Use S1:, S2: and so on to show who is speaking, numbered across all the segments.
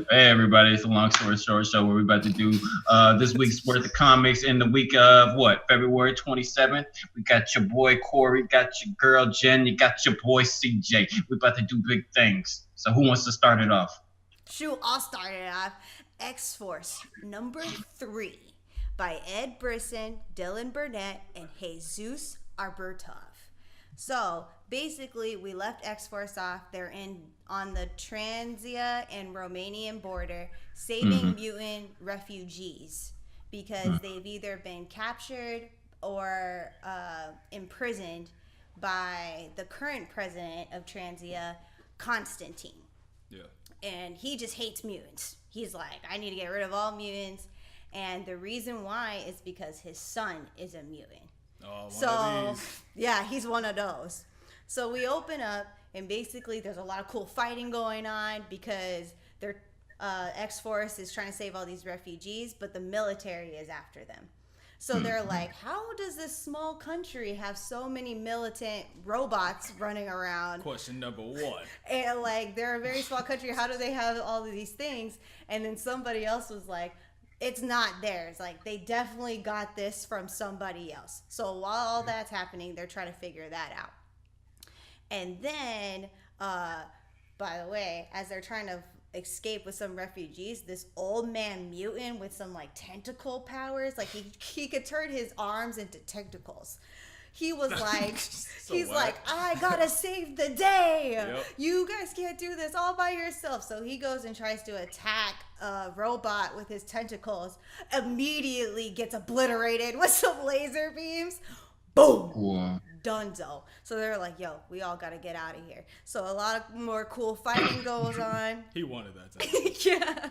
S1: Hey everybody, it's a long story short show where we're about to do this week's worth of comics in the week of what, February 27th. We got your boy Corey, got your girl Jen, you got your boy CJ. We're about to do big things. So who wants to start it off?
S2: Shoot, I'll start it off. X Force number 3 by Ed Brisson, Dylan Burnett, and Jesus Arbertov. So basically, we left X Force off. They're in on the Transia and Romanian border, saving mutant refugees because they've either been captured or imprisoned by the current president of Transia, Constantine.
S3: Yeah.
S2: And he just hates mutants. He's like, I need to get rid of all mutants. And the reason why is because his son is a mutant.
S3: Oh, one
S2: So,
S3: of these.
S2: yeah, he's one of those. So we open up, and basically there's a lot of cool fighting going on because they're X-Force is trying to save all these refugees, but the military is after them. So they're like, how does this small country have so many militant robots running around?
S3: Question number one.
S2: And like, they're a very small country. How do they have all of these things? And then somebody else was like, it's not theirs. Like, they definitely got this from somebody else. So while all that's happening, they're trying to figure that out. And then, by the way, as they're trying to escape with some refugees, this old man mutant with some like tentacle powers, like he could turn his arms into tentacles. He was like, he's like, I gotta save the day.
S3: Yep.
S2: You guys can't do this all by yourself. So he goes and tries to attack a robot with his tentacles. Immediately gets obliterated with some laser beams. Boom.
S1: Cool.
S2: Dunzo. So they're like, yo, we all gotta get out of here. So a lot of more cool fighting goes on.
S3: He wanted that to happen.
S2: Yeah.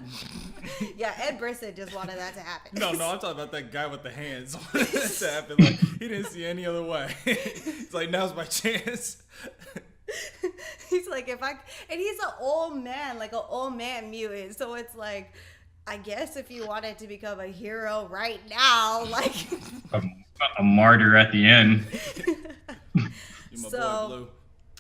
S2: Yeah, Ed Brisson just wanted that to happen.
S3: No, I'm talking about that guy with the hands. Wanted that to happen. Like, he didn't see any other way. He's like, now's my chance.
S2: He's like, and he's an old man, like an old man mutant. So it's like, I guess if you wanted to become a hero right now, like.
S1: A martyr at the end.
S3: You my boy Blue.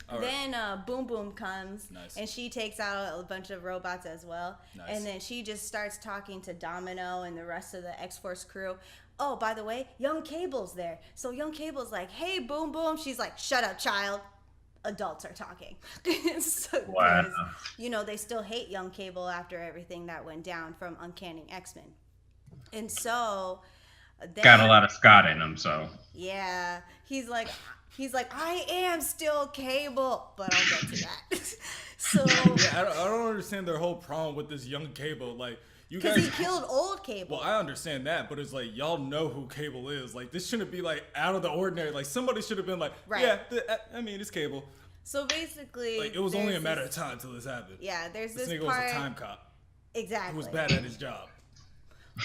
S3: All right.
S2: Then Boom Boom comes,
S3: Nice.
S2: and she takes out a bunch of robots as well.
S3: Nice.
S2: And then she just starts talking to Domino and the rest of the X-Force crew. Oh, by the way, Young Cable's there. So Young Cable's like, hey, Boom Boom. She's like, shut up, child. Adults are talking. So,
S1: Wow.
S2: they still hate Young Cable after everything that went down from Uncanny X-Men. And so...
S1: Got a lot of Scott in him, so.
S2: Yeah, he's like, I am still Cable, but I'll get to that. So,
S3: Yeah, I don't understand their whole problem with this young Cable. Like, you
S2: because
S3: guys.
S2: he killed old Cable.
S3: Well, I understand that, but it's like, y'all know who Cable is. Like, this shouldn't be, like, out of the ordinary. Like, somebody should have been like,
S2: Right.
S3: yeah, it's Cable.
S2: So basically,
S3: Like, it was only a
S2: there's
S3: matter
S2: this-
S3: of time till this happened.
S2: Yeah, there's
S3: This
S2: this
S3: nigga
S2: part.
S3: was a time cop.
S2: Exactly.
S3: He was bad at his job.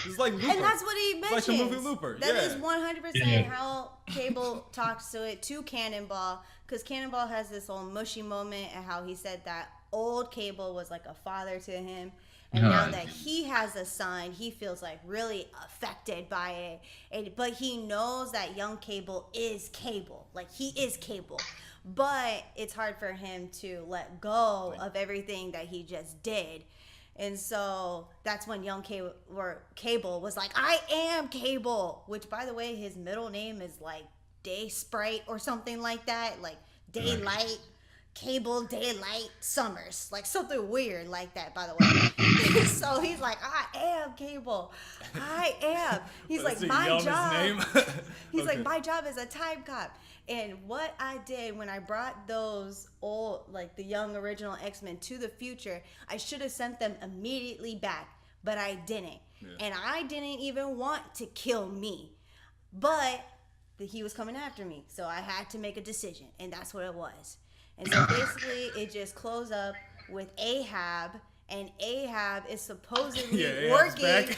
S3: It's like Looper.
S2: And that's what he
S3: It's
S2: mentions.
S3: like the movie Looper.
S2: That
S3: Yeah.
S2: is 100%
S1: Yeah.
S2: how Cable talks to Cannonball, because Cannonball has this whole mushy moment and how he said that old Cable was like a father to him. And now
S1: Right.
S2: that he has a son, he feels like really affected by it. But he knows that young Cable is Cable. Like, he is Cable. But it's hard for him to let go of everything that he just did. And so that's when young Cable was like, I am Cable. Which, by the way, his middle name is like Day Sprite or something like that. Like Daylight. Cable Daylight Summers, like something weird like that, by the way. So he's like, I am Cable. I am. He's like, my job.
S3: Name?
S2: He's
S3: Okay.
S2: like, my job is a time cop. And what I did when I brought those old, like the young original X-Men to the future, I should have sent them immediately back, but I didn't.
S3: Yeah.
S2: And I didn't even want to kill me, but he was coming after me. So I had to make a decision, and that's what it was. And so basically, it just closed up with Ahab, and Ahab is supposedly
S3: Ahab's
S2: working.
S3: back.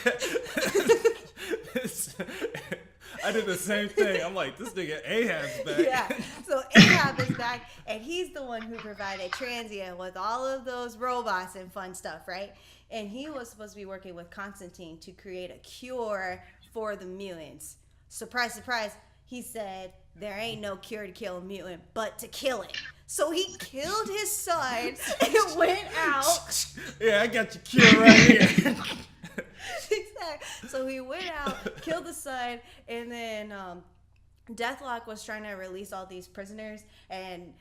S3: I did the same thing. I'm like, this nigga Ahab's back.
S2: Yeah, so Ahab is back, and he's the one who provided Transient with all of those robots and fun stuff, right? And he was supposed to be working with Constantine to create a cure for the mutants. Surprise, surprise, he said, there ain't no cure to kill a mutant, but to kill it. So he killed his son and went out.
S3: Yeah, I got your cure right here.
S2: Exactly. So he went out, killed the son, and then Deathlock was trying to release all these prisoners, and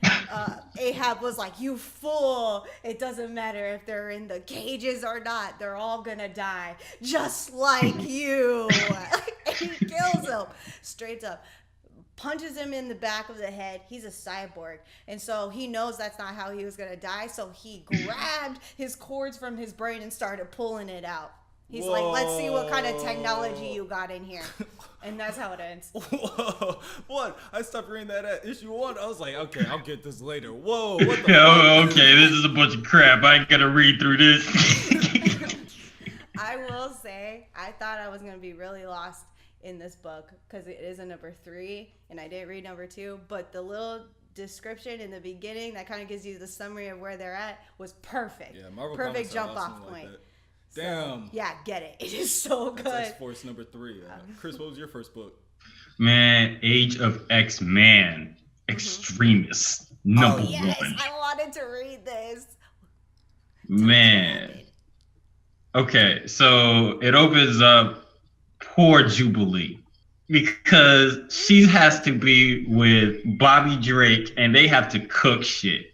S2: Ahab was like, "You fool! It doesn't matter if they're in the cages or not. They're all gonna die, just like you." And he kills him straight up. Punches him in the back of the head. He's a cyborg. And so he knows that's not how he was going to die. So he grabbed his cords from his brain and started pulling it out. He's like, let's see what kind of technology you got in here. And that's how it ends.
S3: Whoa. What? I stopped reading that at issue 1. I was like, okay, I'll get this later. Whoa. What the
S1: Oh, okay, this is a bunch of crap. I ain't going to read through this.
S2: I will say, I thought I was going to be really lost in this book because it is a number 3 and I didn't read number 2, but the little description in the beginning that kind of gives you the summary of where they're at was perfect.
S3: Yeah, Marvel
S2: perfect
S3: Comics
S2: jump
S3: are awesome
S2: off
S3: like
S2: point.
S3: that. Damn.
S2: So, yeah, get it. It is so good.
S3: That's X-Force number 3. Chris, what was your first book?
S1: Man, Age of X-Man, Extremists, number 1.
S2: Yes, I wanted to read this.
S1: Man. Okay, so it opens up poor Jubilee because she has to be with Bobby Drake and they have to cook shit.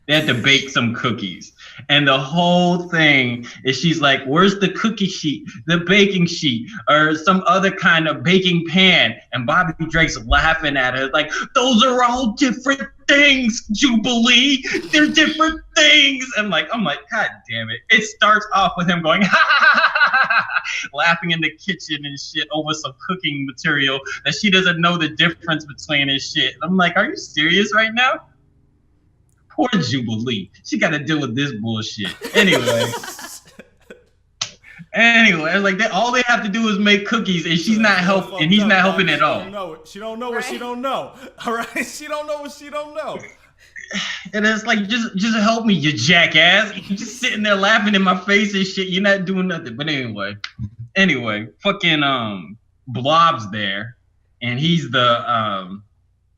S1: They have to bake some cookies. And the whole thing is she's like, where's the cookie sheet, the baking sheet, or some other kind of baking pan? And Bobby Drake's laughing at her like, those are all different things, Jubilee. They're different things. And I'm like, God damn it. It starts off with him going, ha ha ha ha ha, laughing in the kitchen and shit over some cooking material that she doesn't know the difference between and shit. And I'm like, are you serious right now? Poor Jubilee. She got to deal with this bullshit. Anyway, all they have to do is make cookies, and she's not helping, and he's not helping at all.
S3: She don't know what she don't know. All right, she don't know what she don't know.
S1: And it's like, just help me, you jackass. You're just sitting there laughing in my face and shit. You're not doing nothing. But anyway, fucking Blob's there, and he's the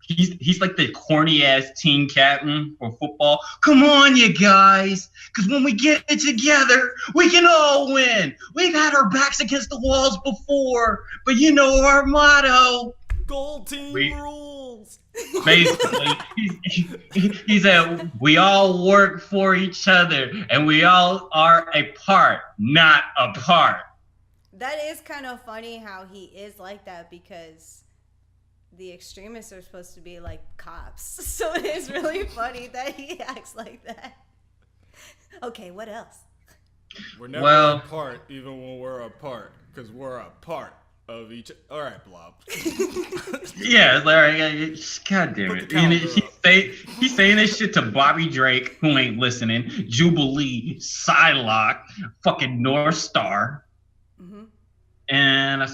S1: He's like the corny ass team captain for football. Come on, you guys, because when we get it together, we can all win. We've had our backs against the walls before, but you know our motto:
S3: Gold team rules.
S1: Basically, he said we all work for each other, and we all are a part, not apart.
S2: That is kind of funny how he is like that because the extremists are supposed to be like cops. So it is really funny that he acts like that. Okay, what else?
S3: We're never apart, even when we're apart, because we're a part of each. All right, Blob.
S1: Yeah, Larry. God damn it. And he's saying this shit to Bobby Drake, who ain't listening. Jubilee, Psylocke, fucking North Star. And I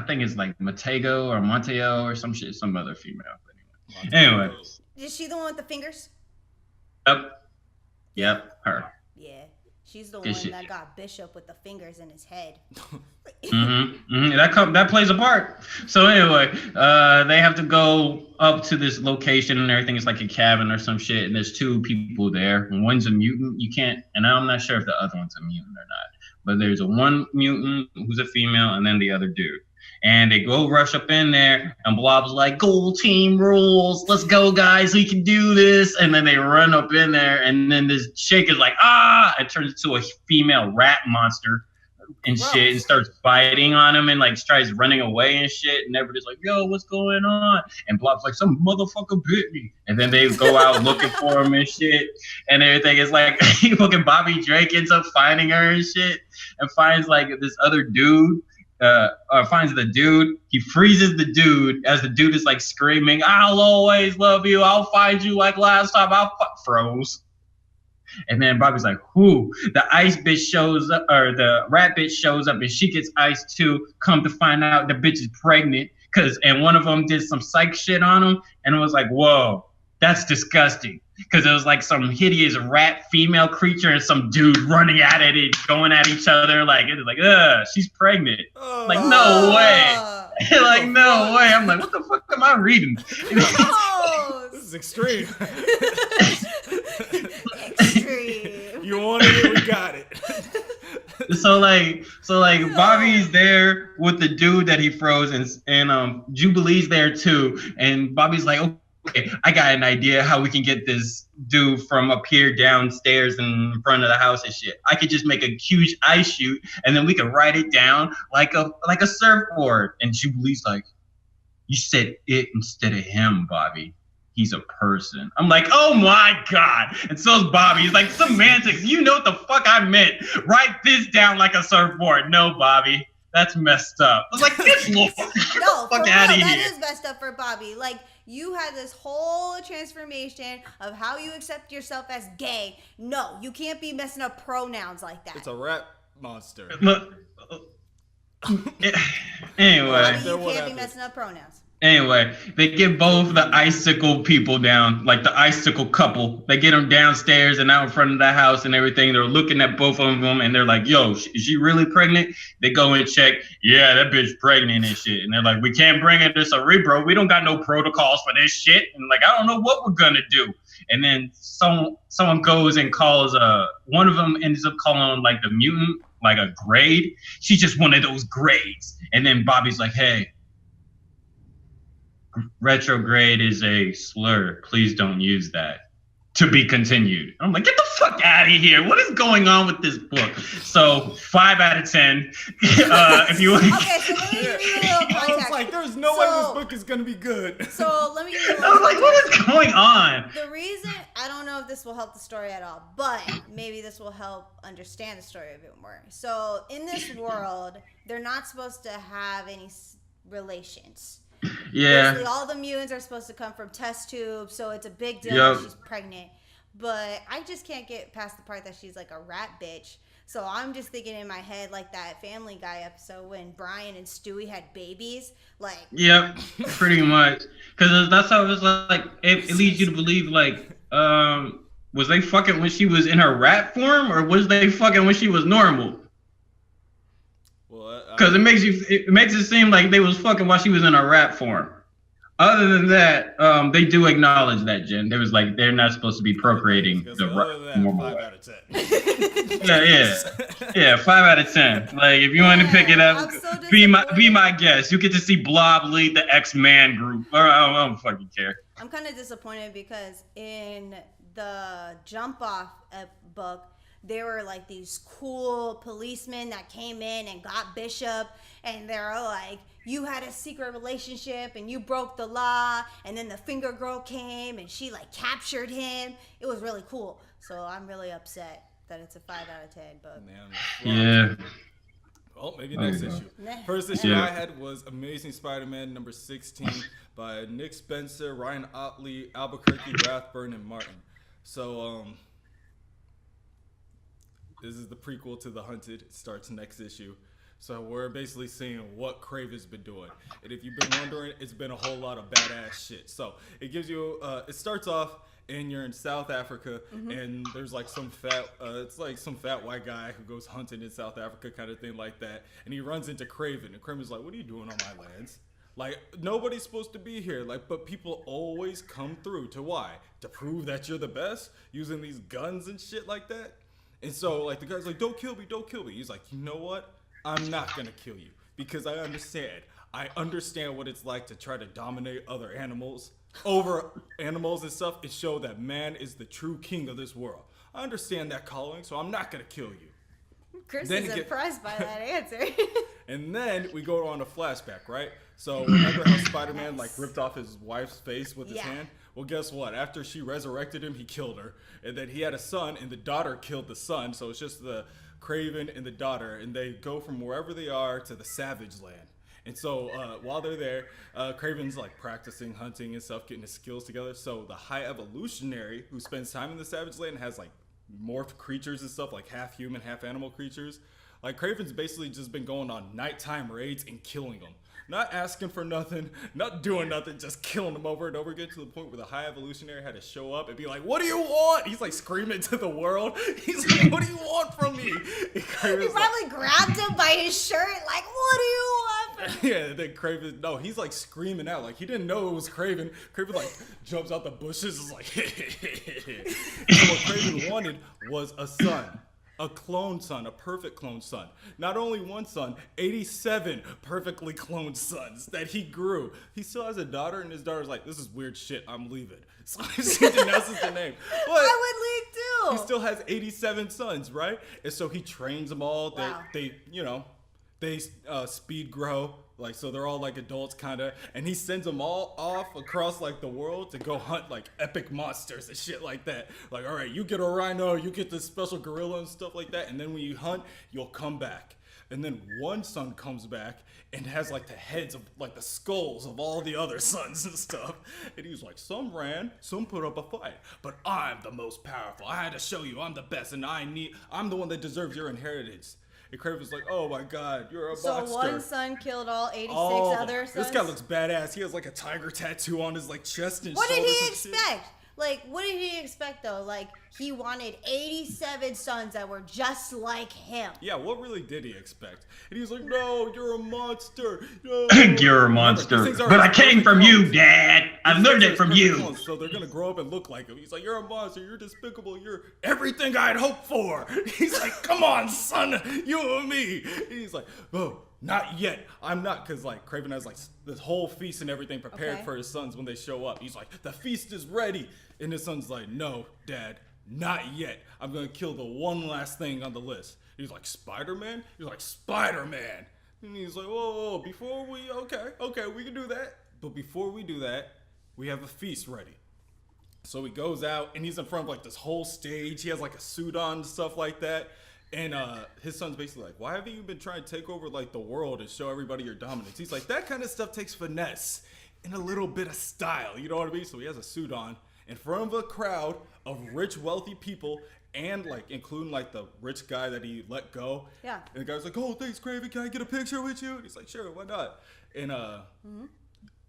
S1: think it's like Matego or Monteo or some shit, some other female. Anyway.
S2: Is she the one with the fingers?
S1: Yep, her.
S2: Yeah, she's the one that got Bishop with the fingers in his head.
S1: That plays a part. So anyway, they have to go up to this location and everything. It's like a cabin or some shit, and there's 2 people there. And one's a mutant. You can't, and I'm not sure if the other one's a mutant or not. But there's one mutant who's a female, and then the other dude. And they go rush up in there, and Blob's like, gold team rules. Let's go, guys. We can do this. And then they run up in there, and then this chick is like, ah! It turns into a female rat monster and shit and starts biting on him and tries running away and shit. And everybody's like, yo, what's going on? And Blob's like, some motherfucker bit me. And then they go out looking for him and shit. And everything is like, fucking Bobby Drake ends up finding her and shit and finds this other dude. Or finds the dude. He freezes the dude as the dude is screaming, I'll always love you. I'll find you like last time. Froze. And then Bobby's like, whoo, the ice bitch shows up, or the rat bitch shows up, and she gets iced too. Come to find out the bitch is pregnant, and one of them did some psych shit on him, and it was like, whoa, that's disgusting. Because it was some hideous rat female creature and some dude running at it and going at each other. It was like, ugh, she's pregnant. No way. No way. I'm like, what the fuck am I reading?
S3: is extreme.
S2: Extreme.
S3: You wanted it, we got it.
S1: So Bobby's there with the dude that he froze, and Jubilee's there too. And Bobby's like, okay, I got an idea how we can get this dude from up here downstairs in front of the house and shit. I could just make a huge ice chute, and then we could ride it down like a surfboard. And Jubilee's like, you said it instead of him, Bobby. He's a person. I'm like, oh my God. And so's Bobby. He's like, semantics. You know what the fuck I meant. Write this down like a surfboard. No, Bobby. That's messed up. I was like, this little fuck out of here.
S2: That is messed up for Bobby. Like, you had this whole transformation of how you accept yourself as gay. No, you can't be messing up pronouns like that.
S3: It's a rap monster.
S1: Look, anyway.
S2: Bobby, you can't be messing up pronouns.
S1: Anyway, they get both the icicle people down, like the icicle couple. They get them downstairs and out in front of the house and everything. They're looking at both of them and they're like, yo, is she really pregnant? They go and check. Yeah, that bitch pregnant and shit. And they're like, we can't bring her to Cerebro. We don't got no protocols for this shit. And like, I don't know what we're going to do. And then someone goes and calls, one of them ends up calling like the mutant, like a grade. She's just one of those grades. And then Bobby's like, hey, retrograde is a slur. Please don't use that. To be continued. I'm like, get the fuck out of here. What is going on with this book? So 5 out of 10. If you
S2: okay, so let me give you a little context.
S3: I was like, there's no way this book is gonna be good.
S2: So let me give you a little
S1: I was like, what is going on?
S2: The reason, I don't know if this will help the story at all, but maybe this will help understand the story a bit more. So in this world, they're not supposed to have any relations.
S1: Yeah.
S2: Basically, all the mutants are supposed to come from test tubes, so it's a big deal that she's pregnant. But I just can't get past the part that she's like a rat bitch. So I'm just thinking in my head like that Family Guy episode when Brian and Stewie had babies. Like. Yep,
S1: pretty much. Because that's how it was like. It leads you to believe like, was they fucking when she was in her rat form, or was they fucking when she was normal? Because it makes it seem like they was fucking while she was in her rat form. Other than that, they do acknowledge that, Jen. They was like, they're not supposed to be procreating the normal
S3: 5 out of 10.
S1: Yeah, 5 out of 10. Like, if you want to pick it up, be my guest. You get to see Blob lead the X-Man group. I don't fucking care.
S2: I'm kind of disappointed because in the Jump Off book, there were like these cool policemen that came in and got Bishop, and they're like, you had a secret relationship and you broke the law, and then the Finger Girl came and she like captured him. It was really cool. So I'm really upset that it's a 5 out of 10. But
S1: yeah.
S3: Well, maybe next issue. First issue I had was Amazing Spider-Man number 16 by Nick Spencer, Ryan Otley, Albuquerque, Rathburn, and Martin. So this is the prequel to The Hunted. It starts next issue. So we're basically seeing what Kraven's been doing. And if you've been wondering, it's been a whole lot of badass shit. So it gives you, it starts off and you're in South Africa, and there's like some fat, it's like some fat white guy who goes hunting in South Africa kind of thing like that. And he runs into Kraven, and Kraven's like, what are you doing on my lands? Like, nobody's supposed to be here. Like, but people always come through. To why? To prove that you're the best? Using these guns and shit like that? And so, like, the guy's like, don't kill me, don't kill me. He's like, you know what? I'm not gonna kill you because I understand what it's like to try to dominate other animals over animals and stuff and show that man is the true king of this world. I understand that calling, so I'm not gonna kill you.
S2: Chris is impressed by that answer.
S3: And then we go on a flashback, right? So remember how Spider-Man like ripped off his wife's face with his hand? Well, guess what? After she resurrected him, he killed her. And then he had a son, and the daughter killed the son. So it's just the Kraven and the daughter, and they go from wherever they are to the Savage Land. And so while they're there, Kraven's like practicing hunting and stuff, getting his skills together. So the High Evolutionary, who spends time in the Savage Land, has like morphed creatures and stuff, like half human, half animal creatures. Like Kraven's basically just been going on nighttime raids and killing them. Not asking for nothing, not doing nothing, just killing them over and over again, to the point where the High Evolutionary had to show up and be like, what do you want? He's like screaming to the world. He's like, what do you want from me?
S2: He probably grabbed him by his shirt, like, what do you want
S3: Yeah, then Kraven, no, he's like screaming out. Like, he didn't know it was Kraven. Kraven, like, jumps out the bushes, is like, so what Kraven wanted was a son. A clone son, a perfect clone son. Not only one son, 87 perfectly cloned sons that he grew. He still has a daughter, and his daughter's like, this is weird shit, I'm leaving. So she denounces the name. But
S2: I would leave too.
S3: he still has 87 sons, right? And so he trains them all.
S2: Wow.
S3: They speed grow. Like, so they're all like adults kind of, and he sends them all off across like the world to go hunt like epic monsters and shit like that. Like, all right, you get a rhino, you get this special gorilla and stuff like that, and then when you hunt, you'll come back. And then one son comes back and has like the heads of like the skulls of all the other sons and stuff. And he was like, some ran, some put up a fight, but I'm the most powerful. I had to show you I'm the best, and I'm the one that deserves your inheritance. And Kraven's like, oh my god, you're a monster.
S2: So one son killed all 86 other sons?
S3: This guy looks badass. He has like a tiger tattoo on his like chest and
S2: What did
S3: shoulders
S2: he
S3: and shit.
S2: expect? Like, what did he expect though? Like, he wanted 87 sons that were just like him.
S3: Yeah, what really did he expect? And he was like, no, you're a monster. No.
S1: You're a monster. But I came from you, Dad. I learned it from you.
S3: Clones, so they're going to grow up and look like him. He's like, you're a monster. You're despicable. You're everything I'd hoped for. He's like, come on, son. You and me. And he's like, oh, not yet. I'm not. Because, like, Kraven has, like, this whole feast and everything prepared for his sons when they show up. He's like, the feast is ready. And his son's like, no, Dad. Not yet. I'm going to kill the one last thing on the list. He's like, Spider-Man? He's like, Spider-Man. And he's like, whoa, before we, okay, we can do that. But before we do that, we have a feast ready. So he goes out and he's in front of like this whole stage. He has like a suit on and stuff like that. And his son's basically like, why haven't you been trying to take over like the world and show everybody your dominance? He's like, that kind of stuff takes finesse and a little bit of style. You know what I mean? So he has a suit on in front of a crowd of rich, wealthy people, and like including like the rich guy that he let go. Yeah. And the guy's like, oh, thanks, Kraven. Can I get a picture with you? And he's like, sure, why not? And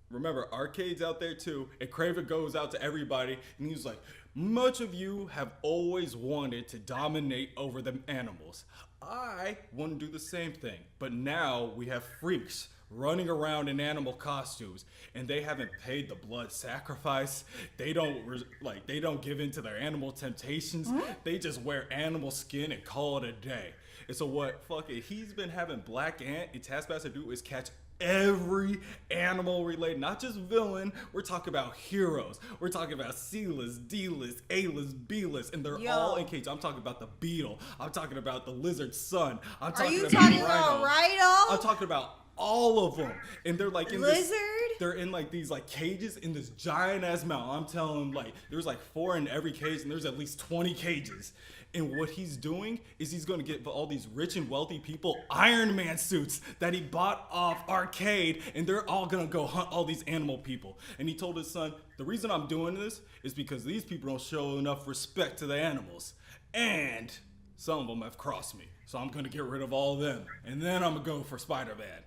S3: remember, Arcade's out there too. And Kraven goes out to everybody, and he's like, much of you have always wanted to dominate over the animals. I want to do the same thing, but now we have freaks running around in animal costumes, and they haven't paid the blood sacrifice. They don't give in to their animal temptations. They just wear animal skin and call it a day. And so what he's been having Black Ant and Taskmaster do is catch every animal related, not just villain. We're talking about heroes. We're talking about C-list, D-list, A-list, B-list, and they're all in cage. I'm talking about the beetle. I'm talking about the lizard son. I'm talking about
S2: Rhino?
S3: I'm talking about all of them, and they're like in
S2: lizard.
S3: They're in like these like cages in this giant ass mountain. I'm telling, like, there's like 4 in every cage, and there's at least 20 cages. And what he's doing is he's going to get all these rich and wealthy people Iron Man suits that he bought off Arcade, and they're all going to go hunt all these animal people. And he told his son, the reason I'm doing this is because these people don't show enough respect to the animals, and some of them have crossed me. So I'm going to get rid of all of them, and then I'm going to go for Spider-Man.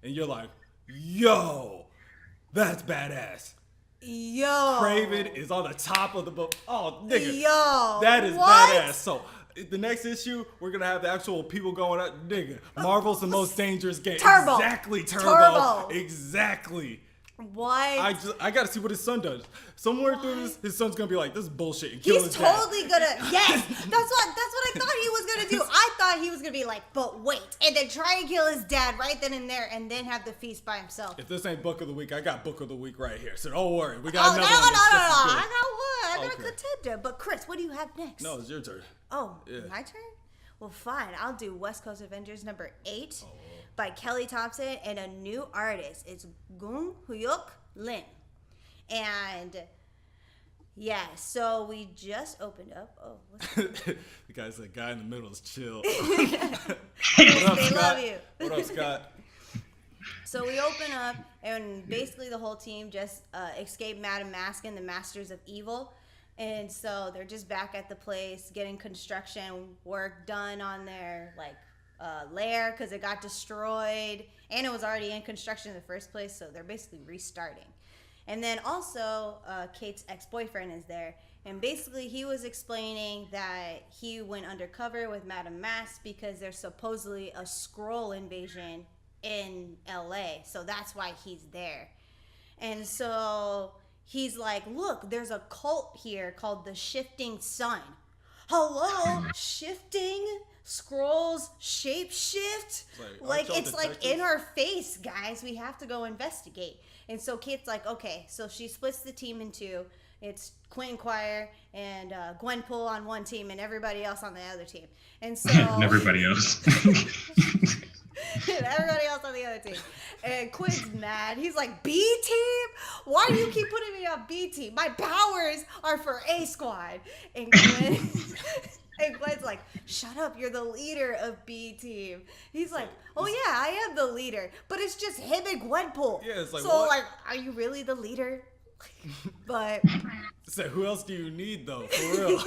S3: And you're like, yo, that's badass.
S2: Yo.
S3: Kraven is on the top of the book. Oh, nigga.
S2: Yo.
S3: That is
S2: what?
S3: badass. So, the next issue, we're going to have the actual people going out. Nigga, Marvel's the most dangerous game.
S2: Turbo.
S3: Exactly, Turbo. Exactly.
S2: What?
S3: I gotta see what his son does. Somewhere through this, his son's gonna be like, this is bullshit, and kill his
S2: He's
S3: dad.
S2: totally gonna, yes, that's what I thought he was gonna do. I thought he was gonna be like, but wait, and then try and kill his dad right then and there, and then have the feast by himself.
S3: If this ain't Book of the Week, I got Book of the Week right here, so don't worry. We got another one.
S2: No,
S3: that's just as
S2: I got a contender. But Chris, what do you have next?
S3: No, it's your turn.
S2: Oh, my turn? Well, fine. I'll do West Coast Avengers number 8 by Kelly Thompson and a new artist. It's Gung Hyuk Lin. And yeah, so we just opened up. Oh, what's that?
S3: The guy in the middle is chill.
S2: They love you.
S3: What up, Scott?
S2: So we open up, and basically the whole team just escaped Madame Mask and the Masters of Evil. And so they're just back at the place getting construction work done on their lair because it got destroyed and it was already in construction in the first place. So they're basically restarting. And then also Kate's ex-boyfriend is there. And basically he was explaining that he went undercover with Madame Mask because there's supposedly a Skrull invasion in LA, so that's why he's there. And so he's like, look, there's a cult here called the Shifting Sun. Hello, shifting scrolls shapeshift. Like it's like in our face, guys. We have to go investigate. And so Kate's like, okay. So she splits the team in two. It's Quinn Quire and Gwenpool on one team, and everybody else on the other team. And so
S1: and everybody else.
S2: and everybody else on the other team. And Quinn's mad. He's like, B team? Why do you keep putting me on B team? My powers are for A squad. And Gwen's like, shut up, you're the leader of B team. He's like, oh yeah, I am the leader, but it's just him and Gwenpool.
S3: Yeah, it's like,
S2: so
S3: what?
S2: Like, are you really the leader? But
S3: so who else do you need though? For real.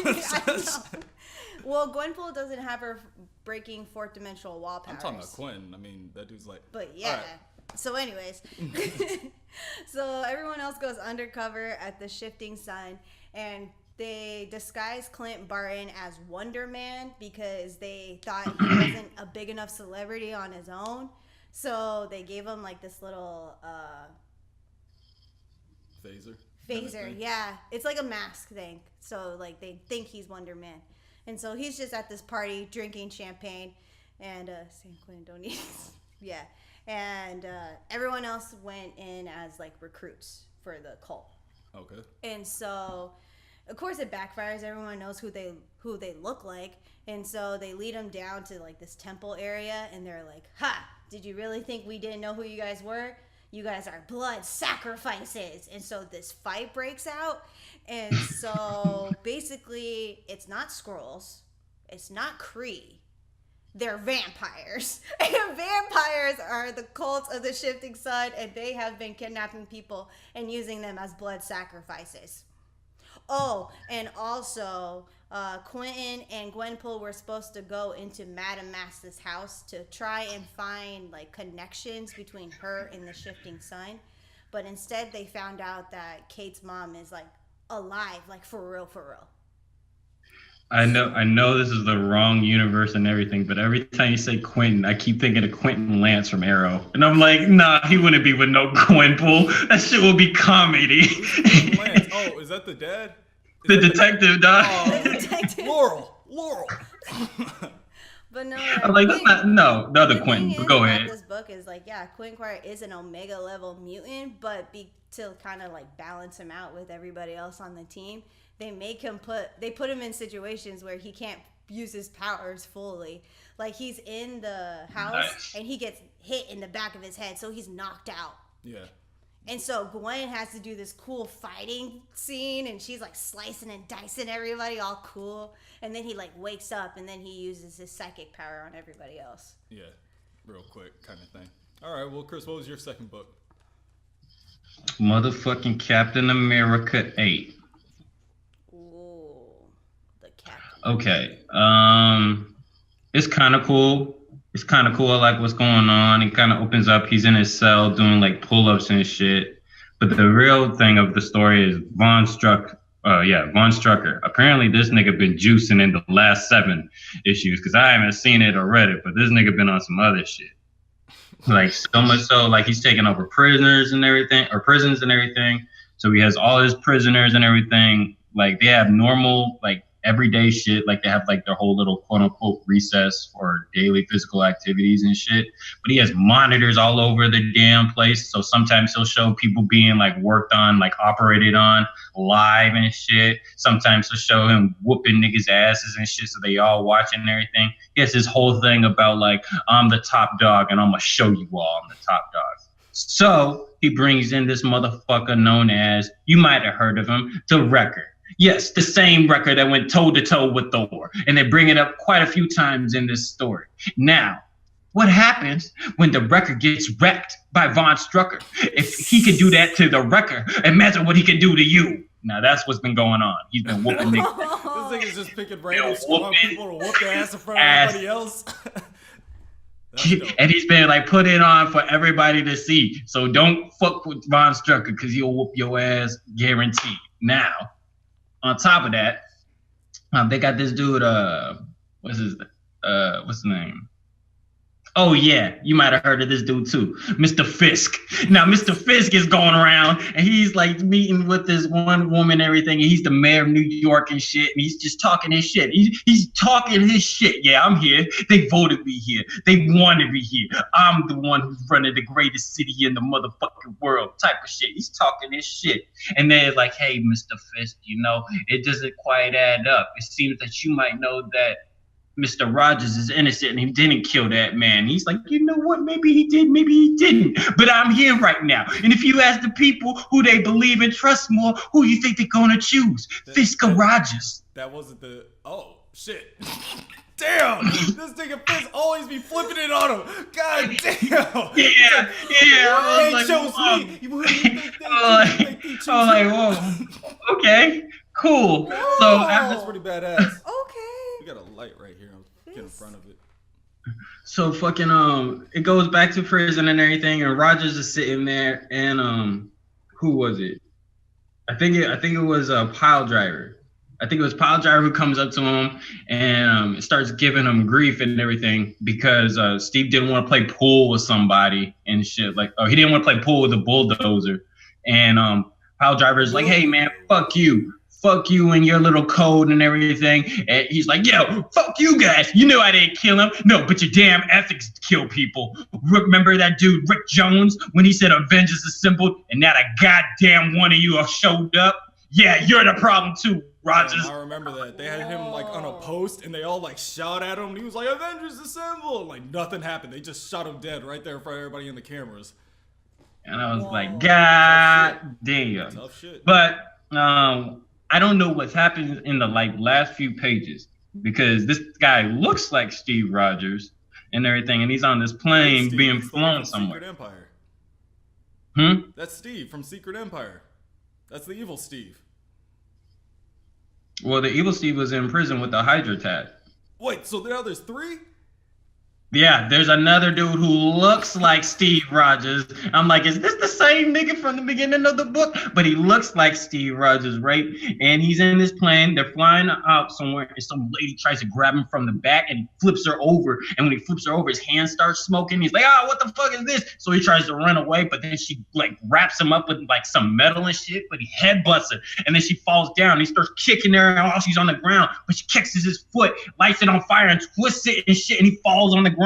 S2: Well, Gwenpool doesn't have her breaking fourth dimensional wall powers.
S3: I'm talking about Quinn. I mean, that dude's like.
S2: But yeah. Right. So, anyways, so everyone else goes undercover at the Shifting Sun, and they disguise Clint Barton as Wonder Man because they thought he wasn't a big enough celebrity on his own. So they gave him like this little phaser. Yeah, it's like a mask thing. So like they think he's Wonder Man. And so he's just at this party drinking champagne, and San Quentin don't need. Yeah, and everyone else went in as like recruits for the cult.
S3: Okay.
S2: And so, of course, it backfires. Everyone knows who they look like, and so they lead them down to like this temple area, and they're like, "Ha! Did you really think we didn't know who you guys were? You guys are blood sacrifices." And so this fight breaks out. And so basically it's not Skrulls. It's not Kree. They're vampires. And vampires are the cults of the Shifting Sun, and they have been kidnapping people and using them as blood sacrifices. Oh, and also Quentin and Gwenpool were supposed to go into Madame Masta's house to try and find like connections between her and the Shifting Sun, but instead they found out that Kate's mom is like alive, like for real.
S1: I know this is the wrong universe and everything, but every time you say Quentin, I keep thinking of Quentin Lance from Arrow. And I'm like, nah, he wouldn't be with no Gwenpool. That shit will be comedy.
S3: Lance. Oh, is that the dad?
S1: The detective, dog.
S2: Oh, the detective.
S3: Laurel.
S2: But no,
S1: I'm like, that's not, the other Quentin. But go ahead.
S2: This book is like, yeah, Quentin Quire is an Omega level mutant, but to kind of like balance him out with everybody else on the team, they put him in situations where he can't use his powers fully. Like he's in the house and he gets hit in the back of his head, so he's knocked out.
S3: Yeah.
S2: And so Gwen has to do this cool fighting scene, and she's like slicing and dicing everybody all cool. And then he like wakes up, and then he uses his psychic power on everybody else.
S3: Yeah, real quick kind of thing. All right, well, Chris, what was your second book?
S1: Motherfucking Captain America 8.
S2: Ooh, the Captain.
S1: Okay. It's kind of cool. I like what's going on. It kind of opens up. He's in his cell doing like pull-ups and shit. But the real thing of the story is Von Strucker. Apparently this nigga been juicing in the last 7 issues because I haven't seen it or read it, but this nigga been on some other shit. Like so much so, like he's taking over prisons and everything. So he has all his prisoners and everything. Like they have normal, like everyday shit. Like they have like their whole little quote unquote recess for daily physical activities and shit. But he has monitors all over the damn place. So sometimes he'll show people being like worked on, like operated on live and shit. Sometimes he'll show him whooping niggas' asses and shit. So they all watching and everything. He has this whole thing about like, I'm the top dog and I'm going to show you all I'm the top dog. So he brings in this motherfucker known as, you might have heard of him, the Wrecker. Yes, the same Wrecker that went toe-to-toe with Thor. And they bring it up quite a few times in this story. Now, what happens when the Wrecker gets wrecked by Von Strucker? If he can do that to the Wrecker, imagine what he can do to you. Now, that's what's been going on. He's been whooping niggas.
S3: This nigga's just picking random strong people to whoop their ass in front of everybody else.
S1: And he's been like put it on for everybody to see. So don't fuck with Von Strucker because he'll whoop your ass guaranteed. Now, on top of that, they got this dude, what's his name? Oh yeah, you might have heard of this dude too, Mr. Fisk. Now Mr. Fisk is going around and he's like meeting with this one woman and everything, and he's the mayor of New York and shit, and he's just talking his shit. He's talking his shit. Yeah, I'm here. They voted me here. They wanted me here. I'm the one who's running the greatest city in the motherfucking world. Type of shit. He's talking his shit, and they're like, "Hey, Mr. Fisk, it doesn't quite add up. It seems that you might know that Mr. Rogers is innocent and he didn't kill that man." He's like, you know what? Maybe he did, maybe he didn't. But I'm here right now. And if you ask the people who they believe and trust more, who you think they're going to choose? Fisk or Rogers?
S3: That wasn't the. Oh, shit. Damn! This nigga Fisk always be flipping it on him. God damn!
S1: Yeah.
S3: They chose me. Who do you think they chose?
S1: Whoa. Okay, cool. So
S3: That's pretty badass.
S2: Okay.
S3: We got a light right here. I'm getting in front of it.
S1: So fucking it goes back to prison and everything, and Rogers is sitting there, and who was it? I think it was a pile driver. I think it was pile driver who comes up to him and starts giving him grief and everything because Steve didn't want to play pool with somebody and shit, like, he didn't want to play pool with a bulldozer, and pile driver's like, hey man, fuck you and your little code and everything. And he's like, yo, fuck you guys. You know I didn't kill him. No, but your damn ethics kill people. Remember that dude, Rick Jones, when he said Avengers assembled and not a goddamn one of you have showed up? Yeah, you're the problem too, Rogers.
S3: I remember that. They had him like on a post and they all like shot at him and he was like, Avengers assembled. Like nothing happened. They just shot him dead right there in front of everybody in the cameras.
S1: And I was like, God damn.
S3: Tough shit.
S1: But I don't know what's happened in the last few pages because this guy looks like Steve Rogers and everything, and he's on this plane being flown somewhere.
S3: Secret Empire.
S1: Hmm?
S3: That's Steve from Secret Empire. That's the evil Steve.
S1: Well, the evil Steve was in prison with the Hydra tat.
S3: Wait, so now there's 3?
S1: Yeah, there's another dude who looks like Steve Rogers. I'm like, is this the same nigga from the beginning of the book? But he looks like Steve Rogers, right? And he's in this plane. They're flying out somewhere, and some lady tries to grab him from the back, and he flips her over. And when he flips her over, his hand starts smoking. He's like, what the fuck is this? So he tries to run away, but then she like wraps him up with like some metal and shit, but he headbutts her. And then she falls down. He starts kicking her while she's on the ground, but she kicks his foot, lights it on fire, and twists it and shit, and he falls on the ground.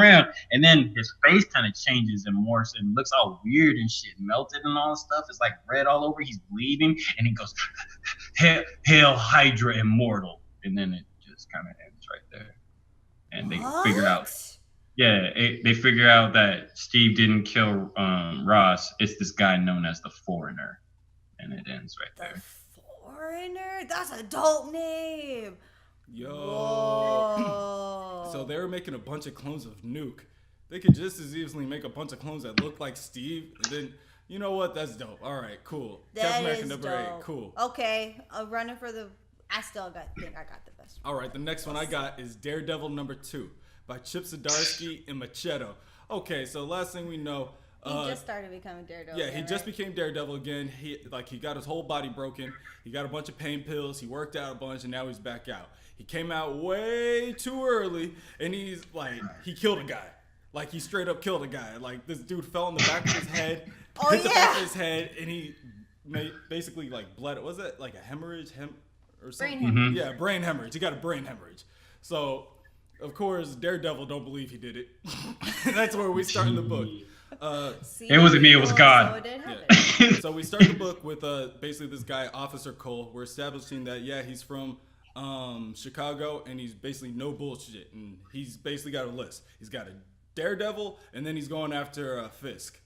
S1: And then his face kind of changes and morphs and looks all weird and shit, melted and all stuff. It's like red all over. He's bleeding, and he goes, Hail Hydra Immortal. And then it just kind of ends right there. And they figure out, they figure out that Steve didn't kill Ross. It's this guy known as the Foreigner. And it ends right there.
S2: The Foreigner? That's a dope name.
S3: Yo.
S2: Whoa.
S3: So they were making a bunch of clones of Nuke. They could just as easily make a bunch of clones that look like Steve. And then, you know what? That's dope. All right, cool.
S2: That
S3: Captain
S2: is
S3: number
S2: dope.
S3: 8. Cool.
S2: Okay, running for the... I think I got the best one.
S3: All right, the next one I got is Daredevil number 2 by Chip Zdarsky and Machado. Okay, so last thing we know...
S2: He just started becoming Daredevil.
S3: Yeah, he just became Daredevil again. He got his whole body broken. He got a bunch of pain pills. He worked out a bunch, and now he's back out. He came out way too early, and he's like, he killed a guy. Like, he straight up killed a guy. Like, this dude fell on the back of his head, hit the back of his head, and he basically, like, bled. Was it, like, a hemorrhage? Or something?
S2: Brain hemorrhage.
S3: Yeah, brain hemorrhage. He got a brain hemorrhage. So, of course, Daredevil don't believe he did it. That's where we start in the book.
S1: It wasn't me, it was God.
S2: So it did happen.
S3: So we start the book with basically this guy, Officer Cole. We're establishing that, he's from Chicago, and he's basically no bullshit. And he's basically got a list. He's got a Daredevil, and then he's going after Fisk.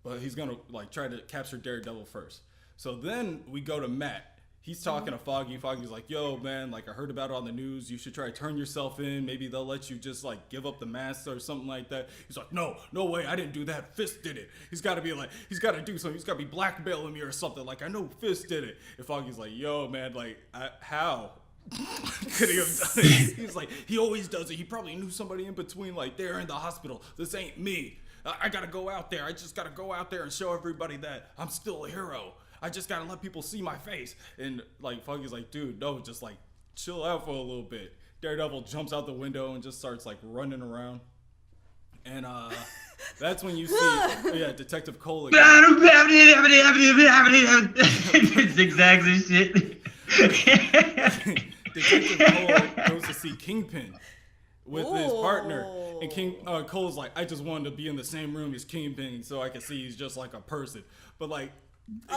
S3: But he's going to like try to capture Daredevil first. So then we go to Matt. He's talking to Foggy. Foggy's like, yo, man, like I heard about it on the news. You should try to turn yourself in. Maybe they'll let you just like give up the mask or something like that. He's like, no way. I didn't do that. Fisk did it. He's got to be like, he's got to do something. He's got to be blackmailing me or something. Like, I know Fisk did it. And Foggy's like, yo, man, like, how? Could he have done it? He's like, he always does it. He probably knew somebody in between, like, they're in the hospital. This ain't me. I got to go out there. I just got to go out there and show everybody that I'm still a hero. I just gotta let people see my face. And like Foggy's like, dude, no, just like chill out for a little bit. Daredevil jumps out the window and just starts like running around. And that's when you see Detective Cole again.
S1: Zigzags and shit.
S3: Detective Cole goes to see Kingpin with his partner, and Cole's like, I just wanted to be in the same room as Kingpin so I could see he's just like a person. But like,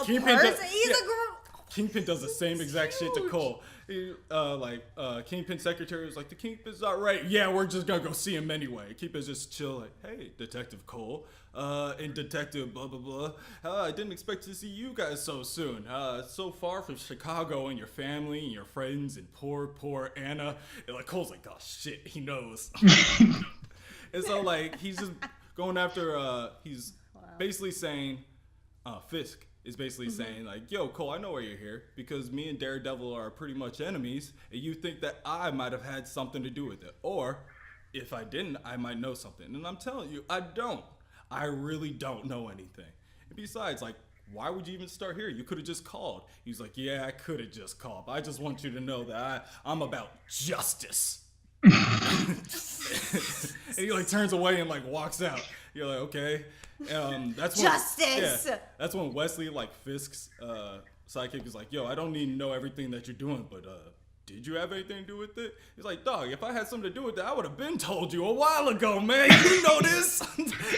S3: Kingpin does the same exact shit to Cole. Kingpin's secretary was like, the Kingpin's not right. Yeah, we're just gonna go see him anyway. Kingpin's just chill, like, hey, Detective Cole, and Detective blah blah blah. I didn't expect to see you guys so soon. So far from Chicago and your family and your friends and poor Anna. And like Cole's like, oh shit, he knows. And so like he's just going after. He's basically saying, Fisk is basically saying like, yo, Cole, I know why you're here because me and Daredevil are pretty much enemies, and you think that I might have had something to do with it, or if I didn't, I might know something. And I'm telling you, I don't. I really don't know anything. And besides, like, why would you even start here? You could have just called. He's like, yeah, I could have just called, but I just want you to know that I'm about justice. And he like turns away and like walks out. You're like, okay. That's when,
S2: justice.
S3: Yeah, that's when Wesley, like Fisk's sidekick, is like, yo, I don't need to know everything that you're doing, but did you have anything to do with it? He's like, dog, if I had something to do with it, I would have been told you a while ago, man. You know this.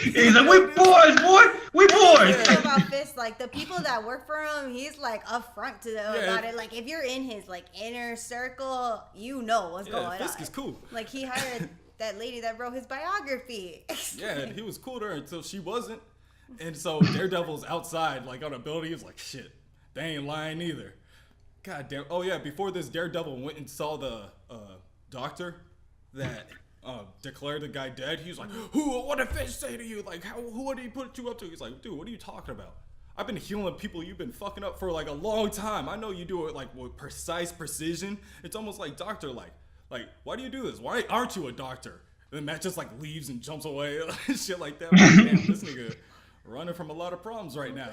S1: He's like, we boys, boy. We boys.
S2: About Fisk, like the people that work for him, he's like upfront to them about it. Like if you're in his like inner circle, you know what's going on.
S3: Fisk is cool.
S2: Like he hired that lady that wrote his biography.
S3: Yeah, and he was cool to her until she wasn't. And so Daredevil's outside, like on a building. He was like, shit, they ain't lying either. God damn. Oh yeah, before this, Daredevil went and saw the doctor that declared the guy dead. He was like, what did Fish say to you? Like, what did he put you up to? He's like, dude, what are you talking about? I've been healing people you've been fucking up for like a long time. I know you do it like with precise precision. It's almost like doctor-like. Like, why do you do this? Why aren't you a doctor? And then Matt just like leaves and jumps away, shit like that. Like, damn, this nigga running from a lot of problems right now.